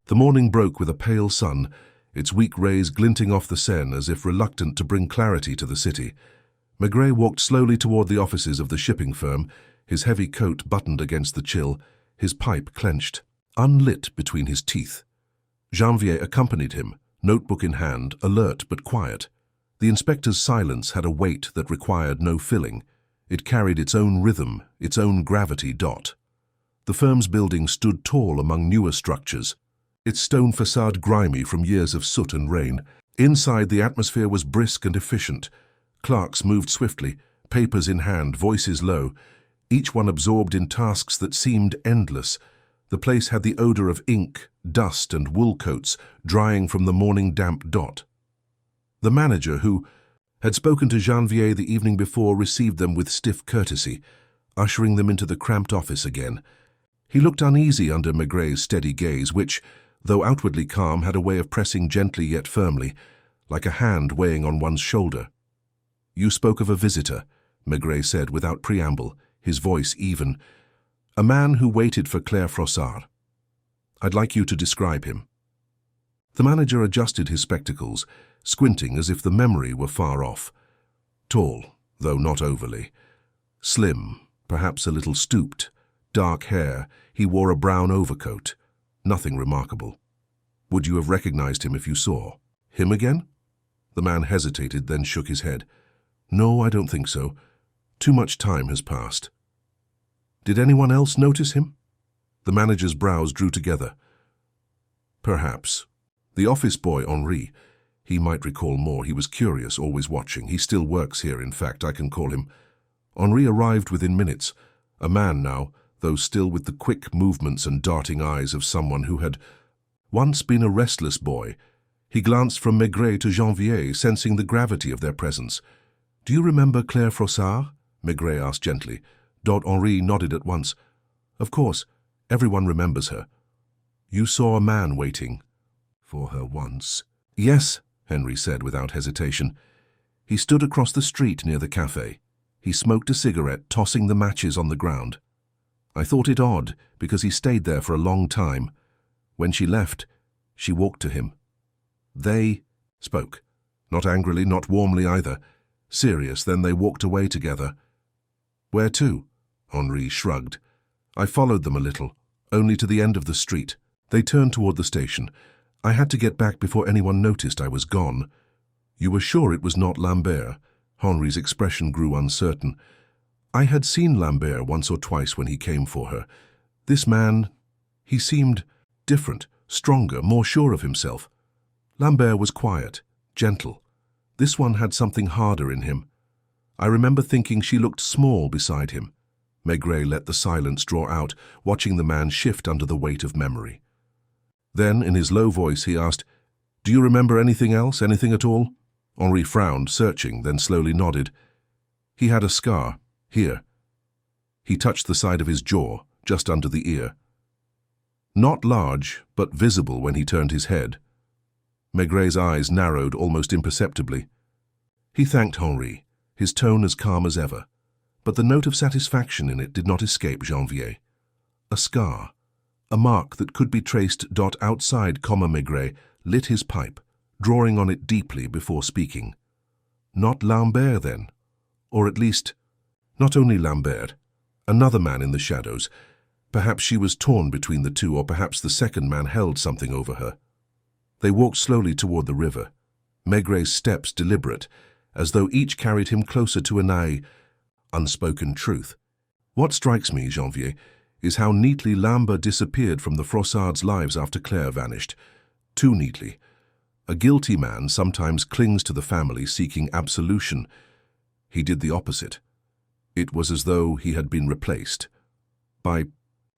The morning broke with a pale sun, its weak rays glinting off the Seine as if reluctant to bring clarity to the city. Maigret walked slowly toward the offices of the shipping firm, his heavy coat buttoned against the chill, his pipe clenched, unlit between his teeth. Janvier accompanied him, notebook in hand, alert but quiet. The inspector's silence had a weight that required no filling. It carried its own rhythm, its own gravity. The firm's building stood tall among newer structures, its stone facade grimy from years of soot and rain. Inside, the atmosphere was brisk and efficient. Clerks moved swiftly, papers in hand, voices low, each one absorbed in tasks that seemed endless. The place had the odor of ink, dust, and wool coats drying from the morning damp. The manager, who had spoken to Janvier the evening before, received them with stiff courtesy, ushering them into the cramped office again. He looked uneasy under Maigret's steady gaze, which, though outwardly calm, had a way of pressing gently yet firmly, like a hand weighing on one's shoulder. "You spoke of a visitor," Maigret said without preamble, his voice even. "A man who waited for Claire Froissart. I'd like you to describe him." The manager adjusted his spectacles, squinting as if the memory were far off. Tall, though not overly. Slim, perhaps a little stooped. Dark hair, he wore a brown overcoat. Nothing remarkable. "Would you have recognized him if you saw him again?" The man hesitated, then shook his head. "No, I don't think so. Too much time has passed." "Did anyone else notice him?" The manager's brows drew together. "Perhaps. The office boy, Henri. He might recall more. He was curious, always watching. He still works here, in fact, I can call him." Henri arrived within minutes, a man now, though still with the quick movements and darting eyes of someone who had once been a restless boy. He glanced from Maigret to Janvier, sensing the gravity of their presence. "Do you remember Claire Froissart?" Maigret asked gently. Henri nodded at once. "Of course, everyone remembers her." "You saw a man waiting for her once?" "Yes," Henry said without hesitation. He stood across the street near the cafe. He smoked a cigarette, tossing the matches on the ground. "I thought it odd, because he stayed there for a long time. When she left, she walked to him. They spoke. Not angrily, not warmly either. Serious, then they walked away together." "Where to?" Henri shrugged. "I followed them a little, only to the end of the street. They turned toward the station. I had to get back before anyone noticed I was gone." "You were sure it was not Lambert?" Henri's expression grew uncertain. "I had seen Lambert once or twice when he came for her. This man, he seemed different, stronger, more sure of himself. Lambert was quiet, gentle. This one had something harder in him. I remember thinking she looked small beside him. Maigret let the silence draw out, watching the man shift under the weight of memory. Then, in his low voice, he asked, "Do you remember anything else, anything at all?" Henri frowned, searching, then slowly nodded. "He had a scar, here." He touched the side of his jaw, just under the ear. Not large, but visible when he turned his head. Maigret's eyes narrowed almost imperceptibly. He thanked Henri, his tone as calm as ever, but the note of satisfaction in it did not escape Janvier. A scar, a mark that could be traced outside Maigret, lit his pipe, drawing on it deeply before speaking. Not Lambert, then? Or at least, not only Lambert, another man in the shadows. Perhaps she was torn between the two, or perhaps the second man held something over her. They walked slowly toward the river, Maigret's steps deliberate, as though each carried him closer to an unspoken truth. What strikes me, Janvier, is how neatly Lambert disappeared from the Frossards' lives after Claire vanished. Too neatly. A guilty man sometimes clings to the family seeking absolution. He did the opposite. It was as though he had been replaced. By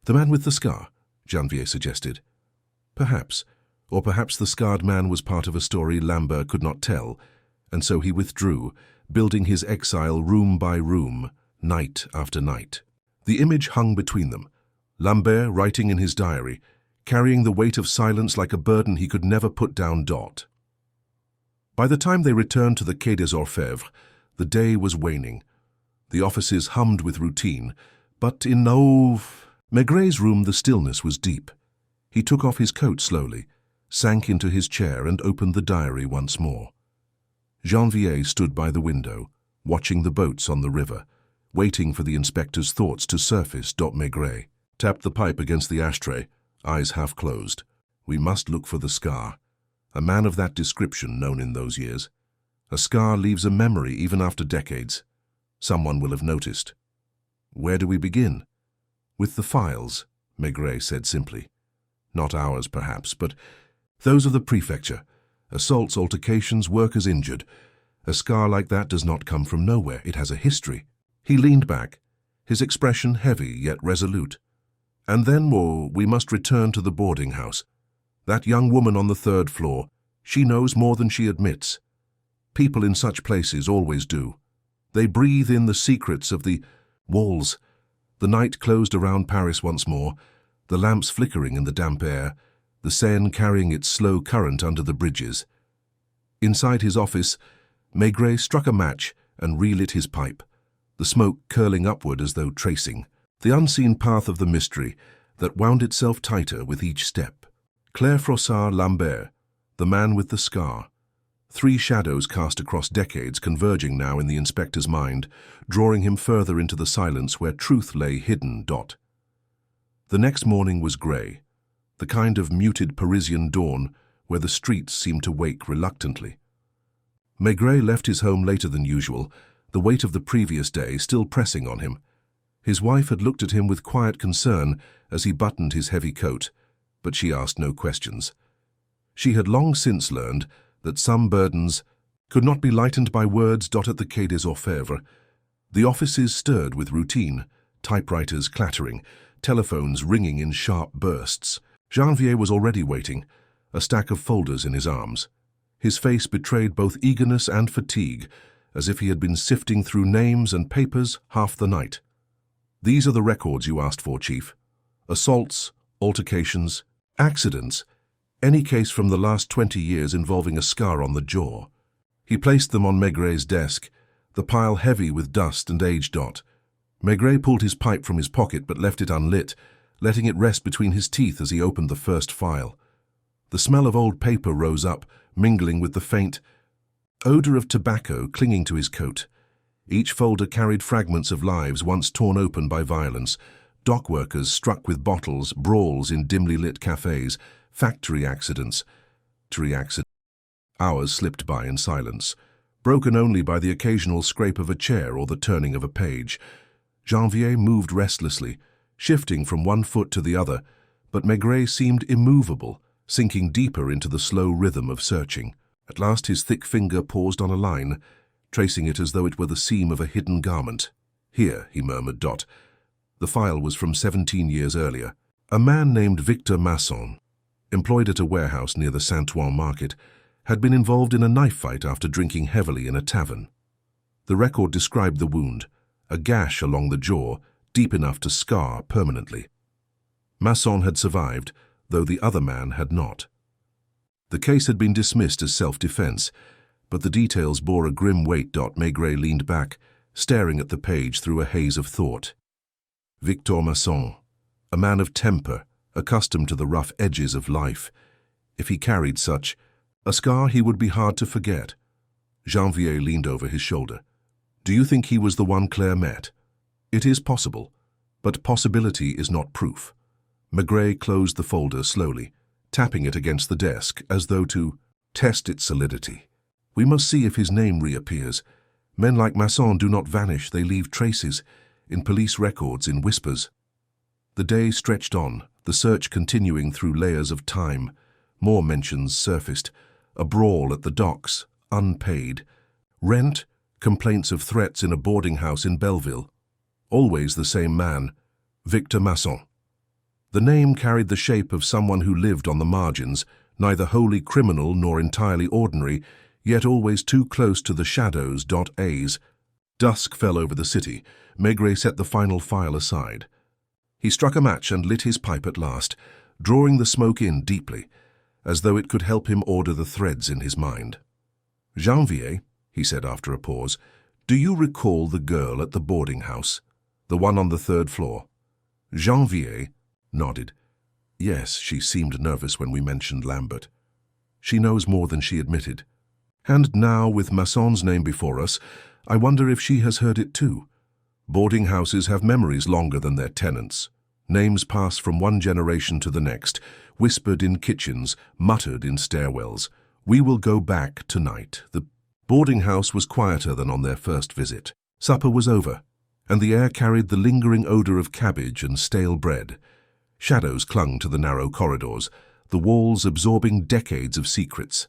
the man with the scar, Janvier suggested. Perhaps, or perhaps the scarred man was part of a story Lambert could not tell, and so he withdrew, building his exile room by room, night after night. The image hung between them, Lambert writing in his diary, carrying the weight of silence like a burden he could never put down. By the time they returned to the Quai des Orfèvres, the day was waning. The offices hummed with routine, but in Maigret's room the stillness was deep. He took off his coat slowly, sank into his chair and opened the diary once more. Janvier stood by the window, watching the boats on the river, waiting for the inspector's thoughts to surface. Maigret tapped the pipe against the ashtray, eyes half closed. We must look for the scar. A man of that description known in those years. A scar leaves a memory even after decades. Someone will have noticed. Where do we begin? With the files, Maigret said simply. Not ours, perhaps, but those of the prefecture. Assaults, altercations, workers injured. A scar like that does not come from nowhere. It has a history. He leaned back, his expression heavy yet resolute. And then, we must return to the boarding house. That young woman on the 3rd floor, she knows more than she admits. People in such places always do. They breathe in the secrets of the walls. The night closed around Paris once more, the lamps flickering in the damp air, the Seine carrying its slow current under the bridges. Inside his office, Maigret struck a match and relit his pipe, the smoke curling upward as though tracing the unseen path of the mystery that wound itself tighter with each step. Claire Frossard Lambert, the man with the scar. 3 shadows cast across decades converging now in the inspector's mind, drawing him further into the silence where truth lay hidden. The next morning was grey, the kind of muted Parisian dawn where the streets seemed to wake reluctantly. Maigret left his home later than usual, the weight of the previous day still pressing on him. His wife had looked at him with quiet concern as he buttoned his heavy coat, but she asked no questions. She had long since learned that some burdens could not be lightened by words. At the Quai des Orfèvres, the offices stirred with routine, typewriters clattering, telephones ringing in sharp bursts. Janvier was already waiting, a stack of folders in his arms. His face betrayed both eagerness and fatigue, as if he had been sifting through names and papers half the night. These are the records you asked for, Chief. Assaults, altercations, accidents, any case from the last 20 years involving a scar on the jaw. He placed them on Maigret's desk, the pile heavy with dust and age. Maigret pulled his pipe from his pocket but left it unlit, letting it rest between his teeth as he opened the first file. The smell of old paper rose up, mingling with the faint odor of tobacco clinging to his coat. Each folder carried fragments of lives once torn open by violence, dock workers struck with bottles, brawls in dimly lit cafes, factory accidents. Hours slipped by in silence, broken only by the occasional scrape of a chair or the turning of a page. Janvier moved restlessly, shifting from one foot to the other, but Maigret seemed immovable, sinking deeper into the slow rhythm of searching. At last his thick finger paused on a line, tracing it as though it were the seam of a hidden garment. "Here," he murmured. The file was from 17 years earlier. A man named Victor Masson, employed at a warehouse near the Saint-Ouen market, had been involved in a knife fight after drinking heavily in a tavern. The record described the wound, a gash along the jaw, deep enough to scar permanently. Masson had survived, though the other man had not. The case had been dismissed as self-defense, but the details bore a grim weight. Maigret leaned back, staring at the page through a haze of thought. Victor Masson, a man of temper, accustomed to the rough edges of life. If he carried such a scar, he would be hard to forget. Janvier leaned over his shoulder. "Do you think he was the one Claire met?" "It is possible, but possibility is not proof." Maigret closed the folder slowly, tapping it against the desk as though to test its solidity. "We must see if his name reappears. Men like Masson do not vanish, they leave traces, in police records, in whispers." The day stretched on, the search continuing through layers of time. More mentions surfaced. A brawl at the docks, unpaid. Rent, complaints of threats in a boarding house in Belleville. Always the same man, Victor Masson. The name carried the shape of someone who lived on the margins, neither wholly criminal nor entirely ordinary, yet always too close to the shadows. A's. Dusk fell over the city. Maigret set the final file aside. He struck a match and lit his pipe at last, drawing the smoke in deeply, as though it could help him order the threads in his mind. "Janvier," he said after a pause, "do you recall the girl at the boarding house, the one on the 3rd floor?" Janvier nodded. "Yes, she seemed nervous when we mentioned Lambert. She knows more than she admitted. And now, with Masson's name before us, I wonder if she has heard it too. Boarding houses have memories longer than their tenants. Names pass from one generation to the next, whispered in kitchens, muttered in stairwells. We will go back tonight." The boarding house was quieter than on their first visit. Supper was over, and the air carried the lingering odor of cabbage and stale bread. Shadows clung to the narrow corridors, the walls absorbing decades of secrets.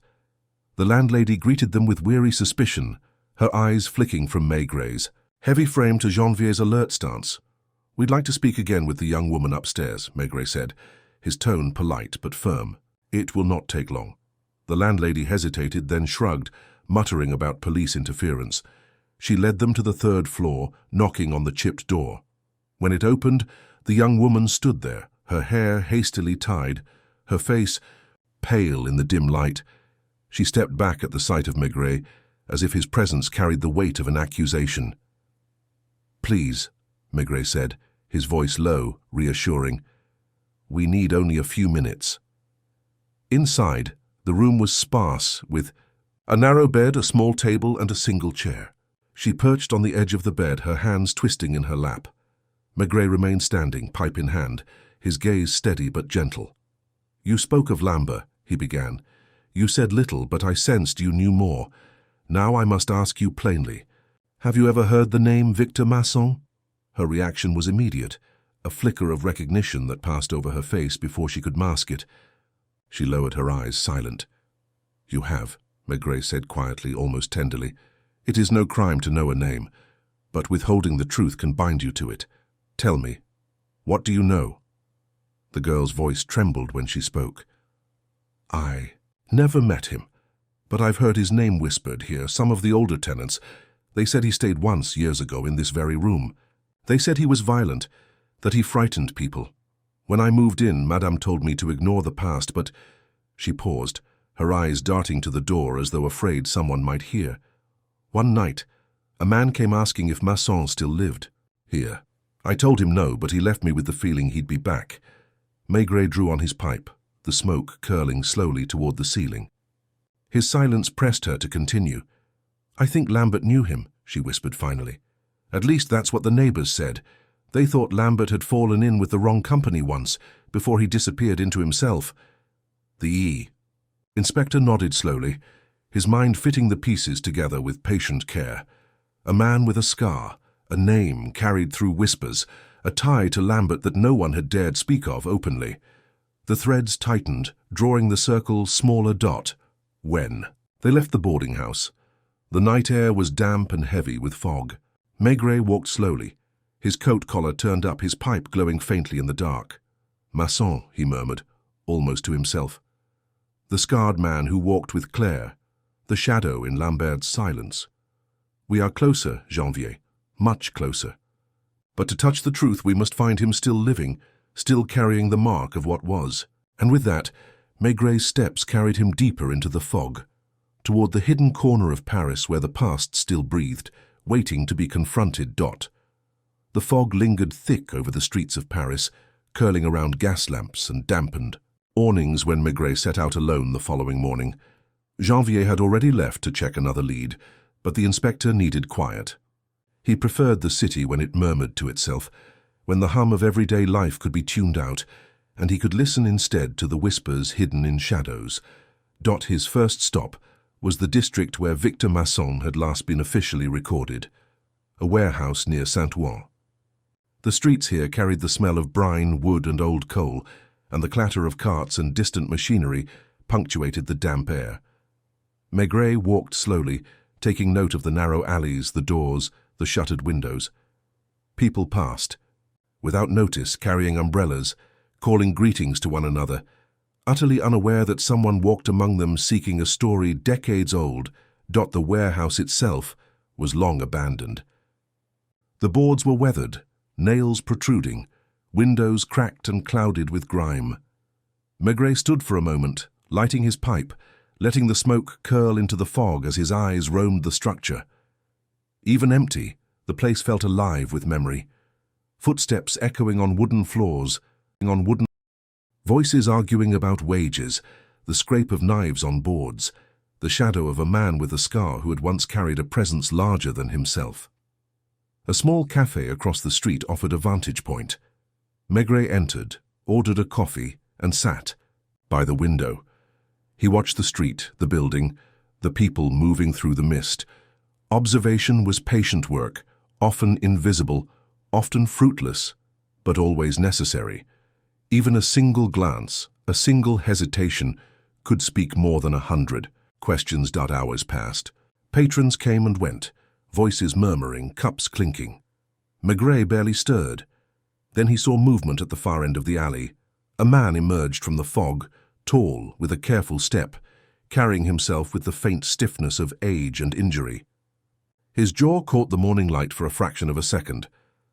The landlady greeted them with weary suspicion, her eyes flicking from Maigret's heavy frame to Janvier's alert stance. "We'd like to speak again with the young woman upstairs," Maigret said, his tone polite but firm. "It will not take long." The landlady hesitated, then shrugged, muttering about police interference. She led them to the 3rd floor, knocking on the chipped door. When it opened, the young woman stood there, her hair hastily tied, her face pale in the dim light. She stepped back at the sight of Maigret, as if his presence carried the weight of an accusation. "Please," Maigret said, his voice low, reassuring. "We need only a few minutes." Inside, the room was sparse, with a narrow bed, a small table, and a single chair. She perched on the edge of the bed, her hands twisting in her lap. Maigret remained standing, pipe in hand, his gaze steady but gentle. "You spoke of Lambert," he began. "You said little, but I sensed you knew more. Now I must ask you plainly. Have you ever heard the name Victor Masson?" Her reaction was immediate, a flicker of recognition that passed over her face before she could mask it. She lowered her eyes, silent. "You have," Maigret said quietly, almost tenderly. "It is no crime to know a name, but withholding the truth can bind you to it. Tell me, what do you know?" The girl's voice trembled when she spoke. "I never met him, but I've heard his name whispered here. Some of the older tenants, they said he stayed once years ago in this very room. They said he was violent, that he frightened people. When I moved in, Madame told me to ignore the past, but—" She paused, her eyes darting to the door as though afraid someone might hear. "One night, a man came asking if Masson still lived here. I told him no, but he left me with the feeling he'd be back." Maigret drew on his pipe, the smoke curling slowly toward the ceiling. His silence pressed her to continue. "I think Lambert knew him," she whispered finally. "At least that's what the neighbors said. They thought Lambert had fallen in with the wrong company once, before he disappeared into himself." The E. Inspector nodded slowly, his mind fitting the pieces together with patient care. A man with a scar, a name carried through whispers, a tie to Lambert that no one had dared speak of openly. The threads tightened, drawing the circle smaller. When? They left the boarding house. The night air was damp and heavy with fog. Maigret walked slowly, his coat collar turned up, his pipe glowing faintly in the dark. "Masson," he murmured, almost to himself. The scarred man who walked with Claire, the shadow in Lambert's silence. "We are closer, Janvier, much closer. But to touch the truth, we must find him still living, still carrying the mark of what was." And with that, Maigret's steps carried him deeper into the fog, toward the hidden corner of Paris where the past still breathed, waiting to be confronted. The fog lingered thick over the streets of Paris, curling around gas lamps and dampened awnings when Maigret set out alone the following morning. Janvier had already left to check another lead, but the inspector needed quiet. He preferred the city when it murmured to itself, when the hum of everyday life could be tuned out, and he could listen instead to the whispers hidden in shadows. His first stop was the district where Victor Masson had last been officially recorded, a warehouse near Saint-Ouen. The streets here carried the smell of brine, wood, and old coal, and the clatter of carts and distant machinery punctuated the damp air. Maigret walked slowly, taking note of the narrow alleys, the doors, the shuttered windows. People passed, without notice, carrying umbrellas, calling greetings to one another, utterly unaware that someone walked among them seeking a story decades old. The warehouse itself was long abandoned. The boards were weathered, nails protruding, windows cracked and clouded with grime. Maigret stood for a moment, lighting his pipe, letting the smoke curl into the fog as his eyes roamed the structure. Even empty, the place felt alive with memory. Footsteps echoing on wooden floors, voices arguing about wages, the scrape of knives on boards, the shadow of a man with a scar who had once carried a presence larger than himself. A small café across the street offered a vantage point. Maigret entered, ordered a coffee, and sat by the window. He watched the street, the building, the people moving through the mist. Observation was patient work, often invisible, often fruitless, but always necessary. Even a single glance, a single hesitation, could speak more than 100 questions. Hours passed. Patrons came and went, voices murmuring, cups clinking. Maigret barely stirred. Then he saw movement at the far end of the alley. A man emerged from the fog, tall, with a careful step, carrying himself with the faint stiffness of age and injury. His jaw caught the morning light for a fraction of a second,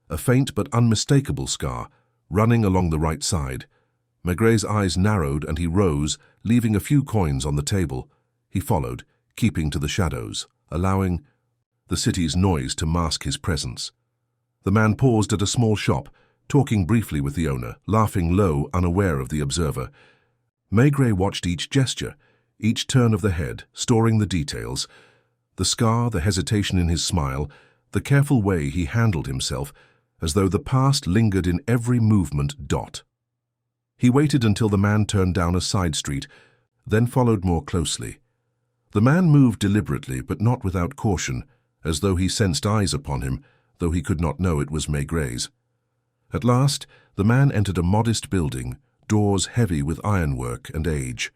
a faint but unmistakable scar, running along the right side. Maigret's eyes narrowed and he rose, leaving a few coins on the table. He followed, keeping to the shadows, allowing the city's noise to mask his presence. The man paused at a small shop, talking briefly with the owner, laughing low, unaware of the observer. Maigret watched each gesture, each turn of the head, storing the details. The scar, the hesitation in his smile, the careful way he handled himself, as though the past lingered in every movement. He waited until the man turned down a side street, then followed more closely. The man moved deliberately, but not without caution, as though he sensed eyes upon him, though he could not know it was Maigret's. At last, the man entered a modest building, doors heavy with ironwork and age.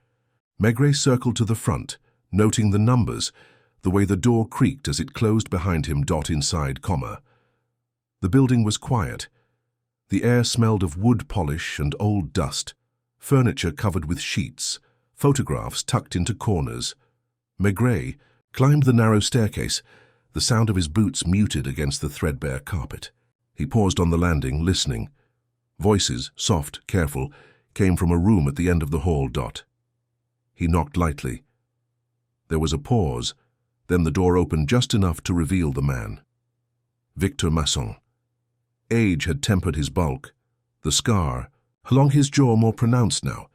Maigret circled to the front, noting the numbers, the way the door creaked as it closed behind him. Inside, the building was quiet. The air smelled of wood polish and old dust, furniture covered with sheets, photographs tucked into corners. Maigret climbed the narrow staircase, the sound of his boots muted against the threadbare carpet. He paused on the landing, listening. Voices, soft, careful, came from a room at the end of the hall. He knocked lightly. There was a pause, then the door opened just enough to reveal the man. Victor Masson. Age had tempered his bulk, the scar, along his jaw more pronounced now,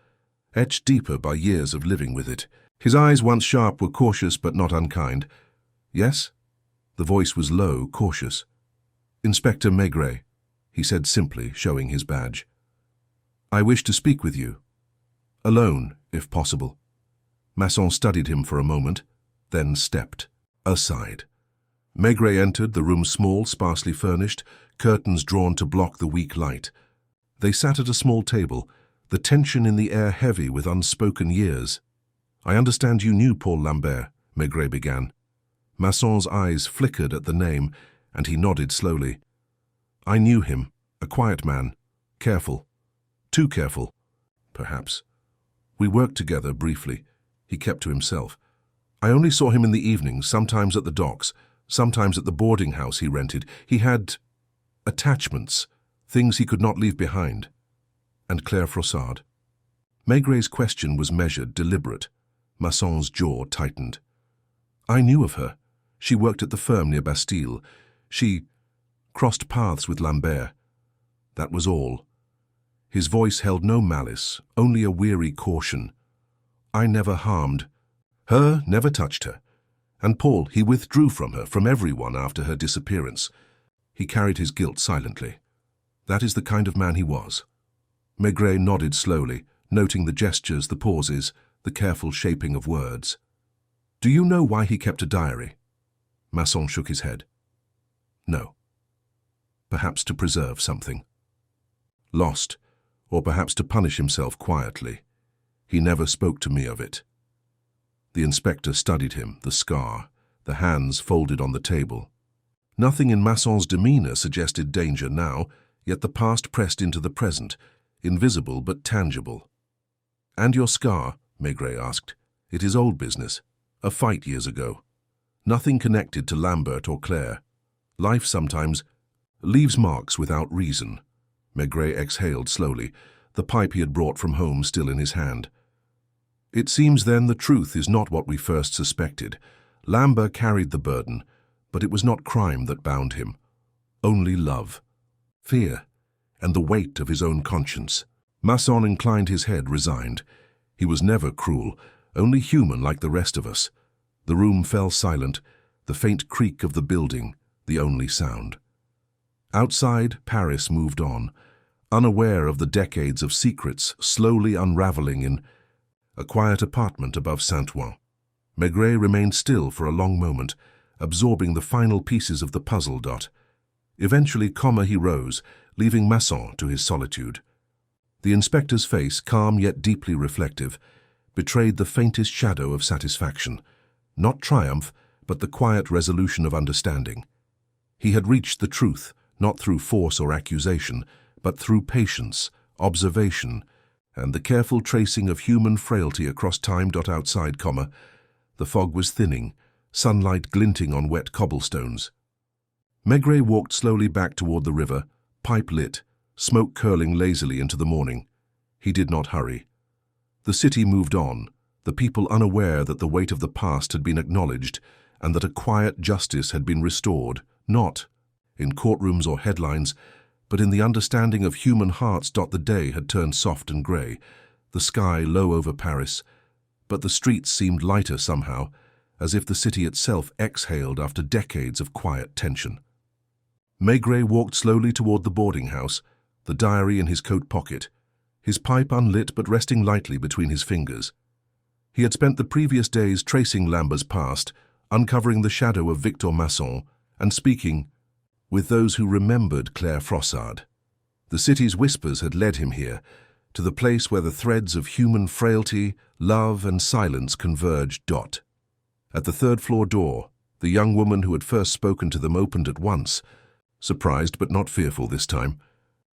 etched deeper by years of living with it. His eyes, once sharp, were cautious but not unkind. "Yes?" The voice was low, cautious. "Inspector Maigret," he said simply, showing his badge. "I wish to speak with you. Alone, if possible." Masson studied him for a moment, then stepped aside. Maigret entered, the room small, sparsely furnished, curtains drawn to block the weak light. They sat at a small table, the tension in the air heavy with unspoken years. "I understand you knew Paul Lambert," Maigret began. Masson's eyes flickered at the name, and he nodded slowly. I knew him, a quiet man, careful. Too careful, perhaps. We worked together briefly. He kept to himself. I only saw him in the evenings, sometimes at the docks, sometimes at the boarding house he rented. He had attachments, things he could not leave behind. And Claire Frossard? Maigret's question was measured, deliberate. Masson's jaw tightened. I knew of her. She worked at the firm near Bastille. She crossed paths with Lambert. That was all. His voice held no malice, only a weary caution. I never harmed her, never touched her. And Paul, he withdrew from her, from everyone after her disappearance. He carried his guilt silently. That is the kind of man he was. Maigret nodded slowly, noting the gestures, the pauses, the careful shaping of words. Do you know why he kept a diary? Masson shook his head. No. Perhaps to preserve something. Lost, or perhaps to punish himself quietly. He never spoke to me of it. The inspector studied him, the scar, the hands folded on the table. Nothing in Masson's demeanor suggested danger now, yet the past pressed into the present, invisible but tangible. And your scar? Maigret asked. It is old business. A fight years ago. Nothing connected to Lambert or Claire. Life sometimes leaves marks without reason. Maigret exhaled slowly, the pipe he had brought from home still in his hand. It seems then the truth is not what we first suspected. Lambert carried the burden, but it was not crime that bound him. Only love, fear, and the weight of his own conscience. Masson inclined his head, resigned. He was never cruel, only human like the rest of us. The room fell silent, the faint creak of the building, the only sound. Outside, Paris moved on, unaware of the decades of secrets slowly unraveling in a quiet apartment above Saint-Ouen. Maigret remained still for a long moment, absorbing the final pieces of the puzzle. Eventually, he rose, leaving Masson to his solitude. The inspector's face, calm yet deeply reflective, betrayed the faintest shadow of satisfaction. Not triumph, but the quiet resolution of understanding. He had reached the truth, not through force or accusation, but through patience, observation, and the careful tracing of human frailty across time. Outside, the fog was thinning, sunlight glinting on wet cobblestones. Maigret walked slowly back toward the river, pipe lit, smoke curling lazily into the morning. He did not hurry. The city moved on, the people unaware that the weight of the past had been acknowledged and that a quiet justice had been restored, not in courtrooms or headlines, but in the understanding of human hearts. The day had turned soft and grey, the sky low over Paris, but the streets seemed lighter somehow, as if the city itself exhaled after decades of quiet tension. Maigret walked slowly toward the boarding house, the diary in his coat pocket, his pipe unlit but resting lightly between his fingers. He had spent the previous days tracing Lambert's past, uncovering the shadow of Victor Masson, and speaking with those who remembered Claire Frossard. The city's whispers had led him here, to the place where the threads of human frailty, love, and silence converged. At the third-floor door, the young woman who had first spoken to them opened at once, surprised but not fearful this time.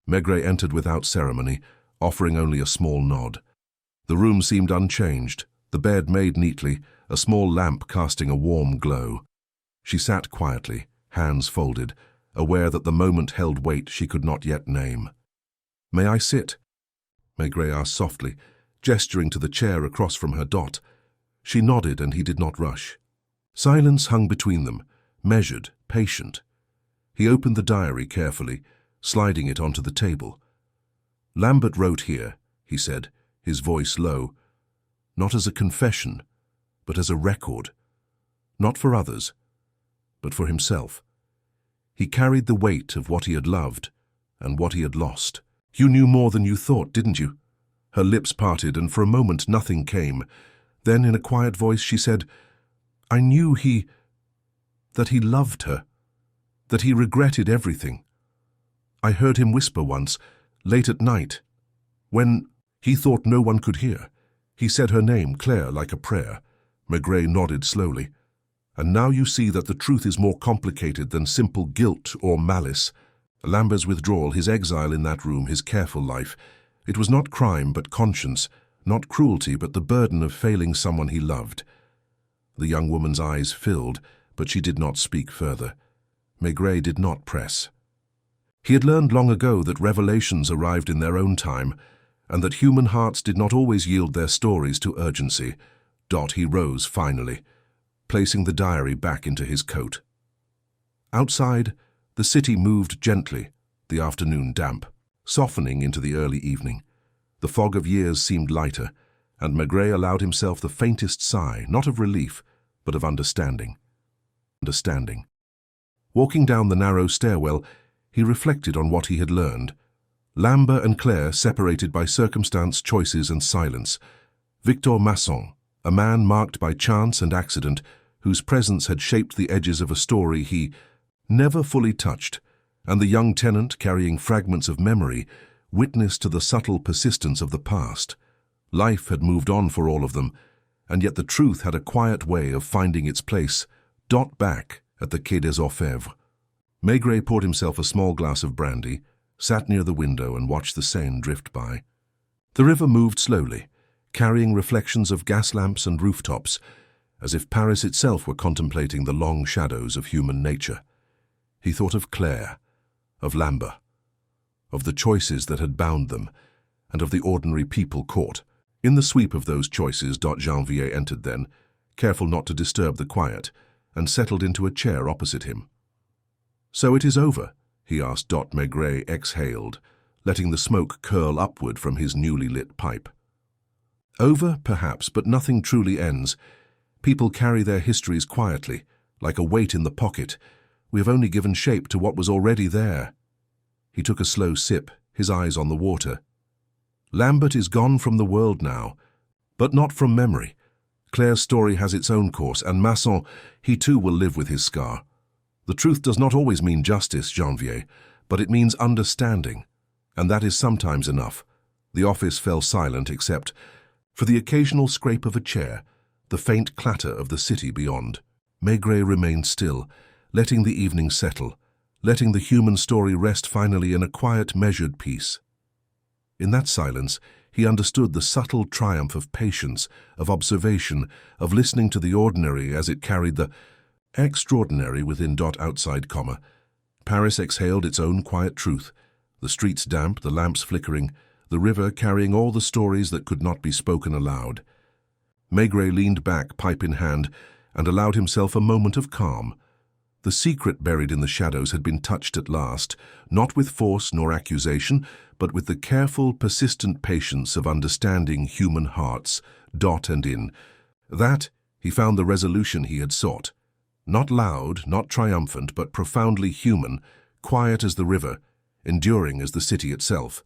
Maigret entered without ceremony, offering only a small nod. The room seemed unchanged, the bed made neatly, a small lamp casting a warm glow. She sat quietly, hands folded, aware that the moment held weight she could not yet name. "May I sit?" Maigret asked softly, gesturing to the chair across from her. She nodded, and he did not rush. Silence hung between them, measured, patient. He opened the diary carefully, sliding it onto the table. "Lambert wrote here," he said, his voice low, "not as a confession, but as a record. Not for others, but for himself. He carried the weight of what he had loved and what he had lost. You knew more than you thought, didn't you?" Her lips parted, and for a moment nothing came. Then, in a quiet voice, she said, "I knew that he loved her, that he regretted everything. I heard him whisper once, late at night, when he thought no one could hear. He said her name, Claire, like a prayer. Maigret nodded slowly. And now you see that the truth is more complicated than simple guilt or malice. Lambert's withdrawal, his exile in that room, his careful life. It was not crime but conscience, not cruelty but the burden of failing someone he loved. The young woman's eyes filled, but she did not speak further. Maigret did not press. He had learned long ago that revelations arrived in their own time, and that human hearts did not always yield their stories to urgency. He rose finally, placing the diary back into his coat. Outside, the city moved gently, the afternoon damp, softening into the early evening. The fog of years seemed lighter, and Maigret allowed himself the faintest sigh, not of relief, but of understanding. Walking down the narrow stairwell, he reflected on what he had learned. Lambert and Claire separated by circumstance, choices, and silence. Victor Masson, a man marked by chance and accident, whose presence had shaped the edges of a story he never fully touched, and the young tenant carrying fragments of memory, witness to the subtle persistence of the past. Life had moved on for all of them, and yet the truth had a quiet way of finding its place, back at the Quai des Orfèvres. Maigret poured himself a small glass of brandy, sat near the window and watched the Seine drift by. The river moved slowly, carrying reflections of gas lamps and rooftops, as if Paris itself were contemplating the long shadows of human nature. He thought of Claire, of Lambert, of the choices that had bound them, and of the ordinary people caught. In the sweep of those choices, Janvier entered then, careful not to disturb the quiet, and settled into a chair opposite him. "So it is over?" he asked. Maigret exhaled, letting the smoke curl upward from his newly lit pipe. "Over, perhaps, but nothing truly ends. People carry their histories quietly, like a weight in the pocket. We have only given shape to what was already there." He took a slow sip, his eyes on the water. "Lambert is gone from the world now, but not from memory. Claire's story has its own course, and Masson, he too will live with his scar. The truth does not always mean justice, Janvier, but it means understanding, and that is sometimes enough." The office fell silent except for the occasional scrape of a chair, the faint clatter of the city beyond. Maigret remained still, letting the evening settle, letting the human story rest finally in a quiet, measured peace. In that silence, he understood the subtle triumph of patience, of observation, of listening to the ordinary as it carried the extraordinary within. Outside, Paris exhaled its own quiet truth, the streets damp, the lamps flickering, the river carrying all the stories that could not be spoken aloud. Maigret leaned back, pipe in hand, and allowed himself a moment of calm. The secret buried in the shadows had been touched at last, not with force nor accusation, but with the careful, persistent patience of understanding human hearts. And in that, he found the resolution he had sought. Not loud, not triumphant, but profoundly human, quiet as the river, enduring as the city itself.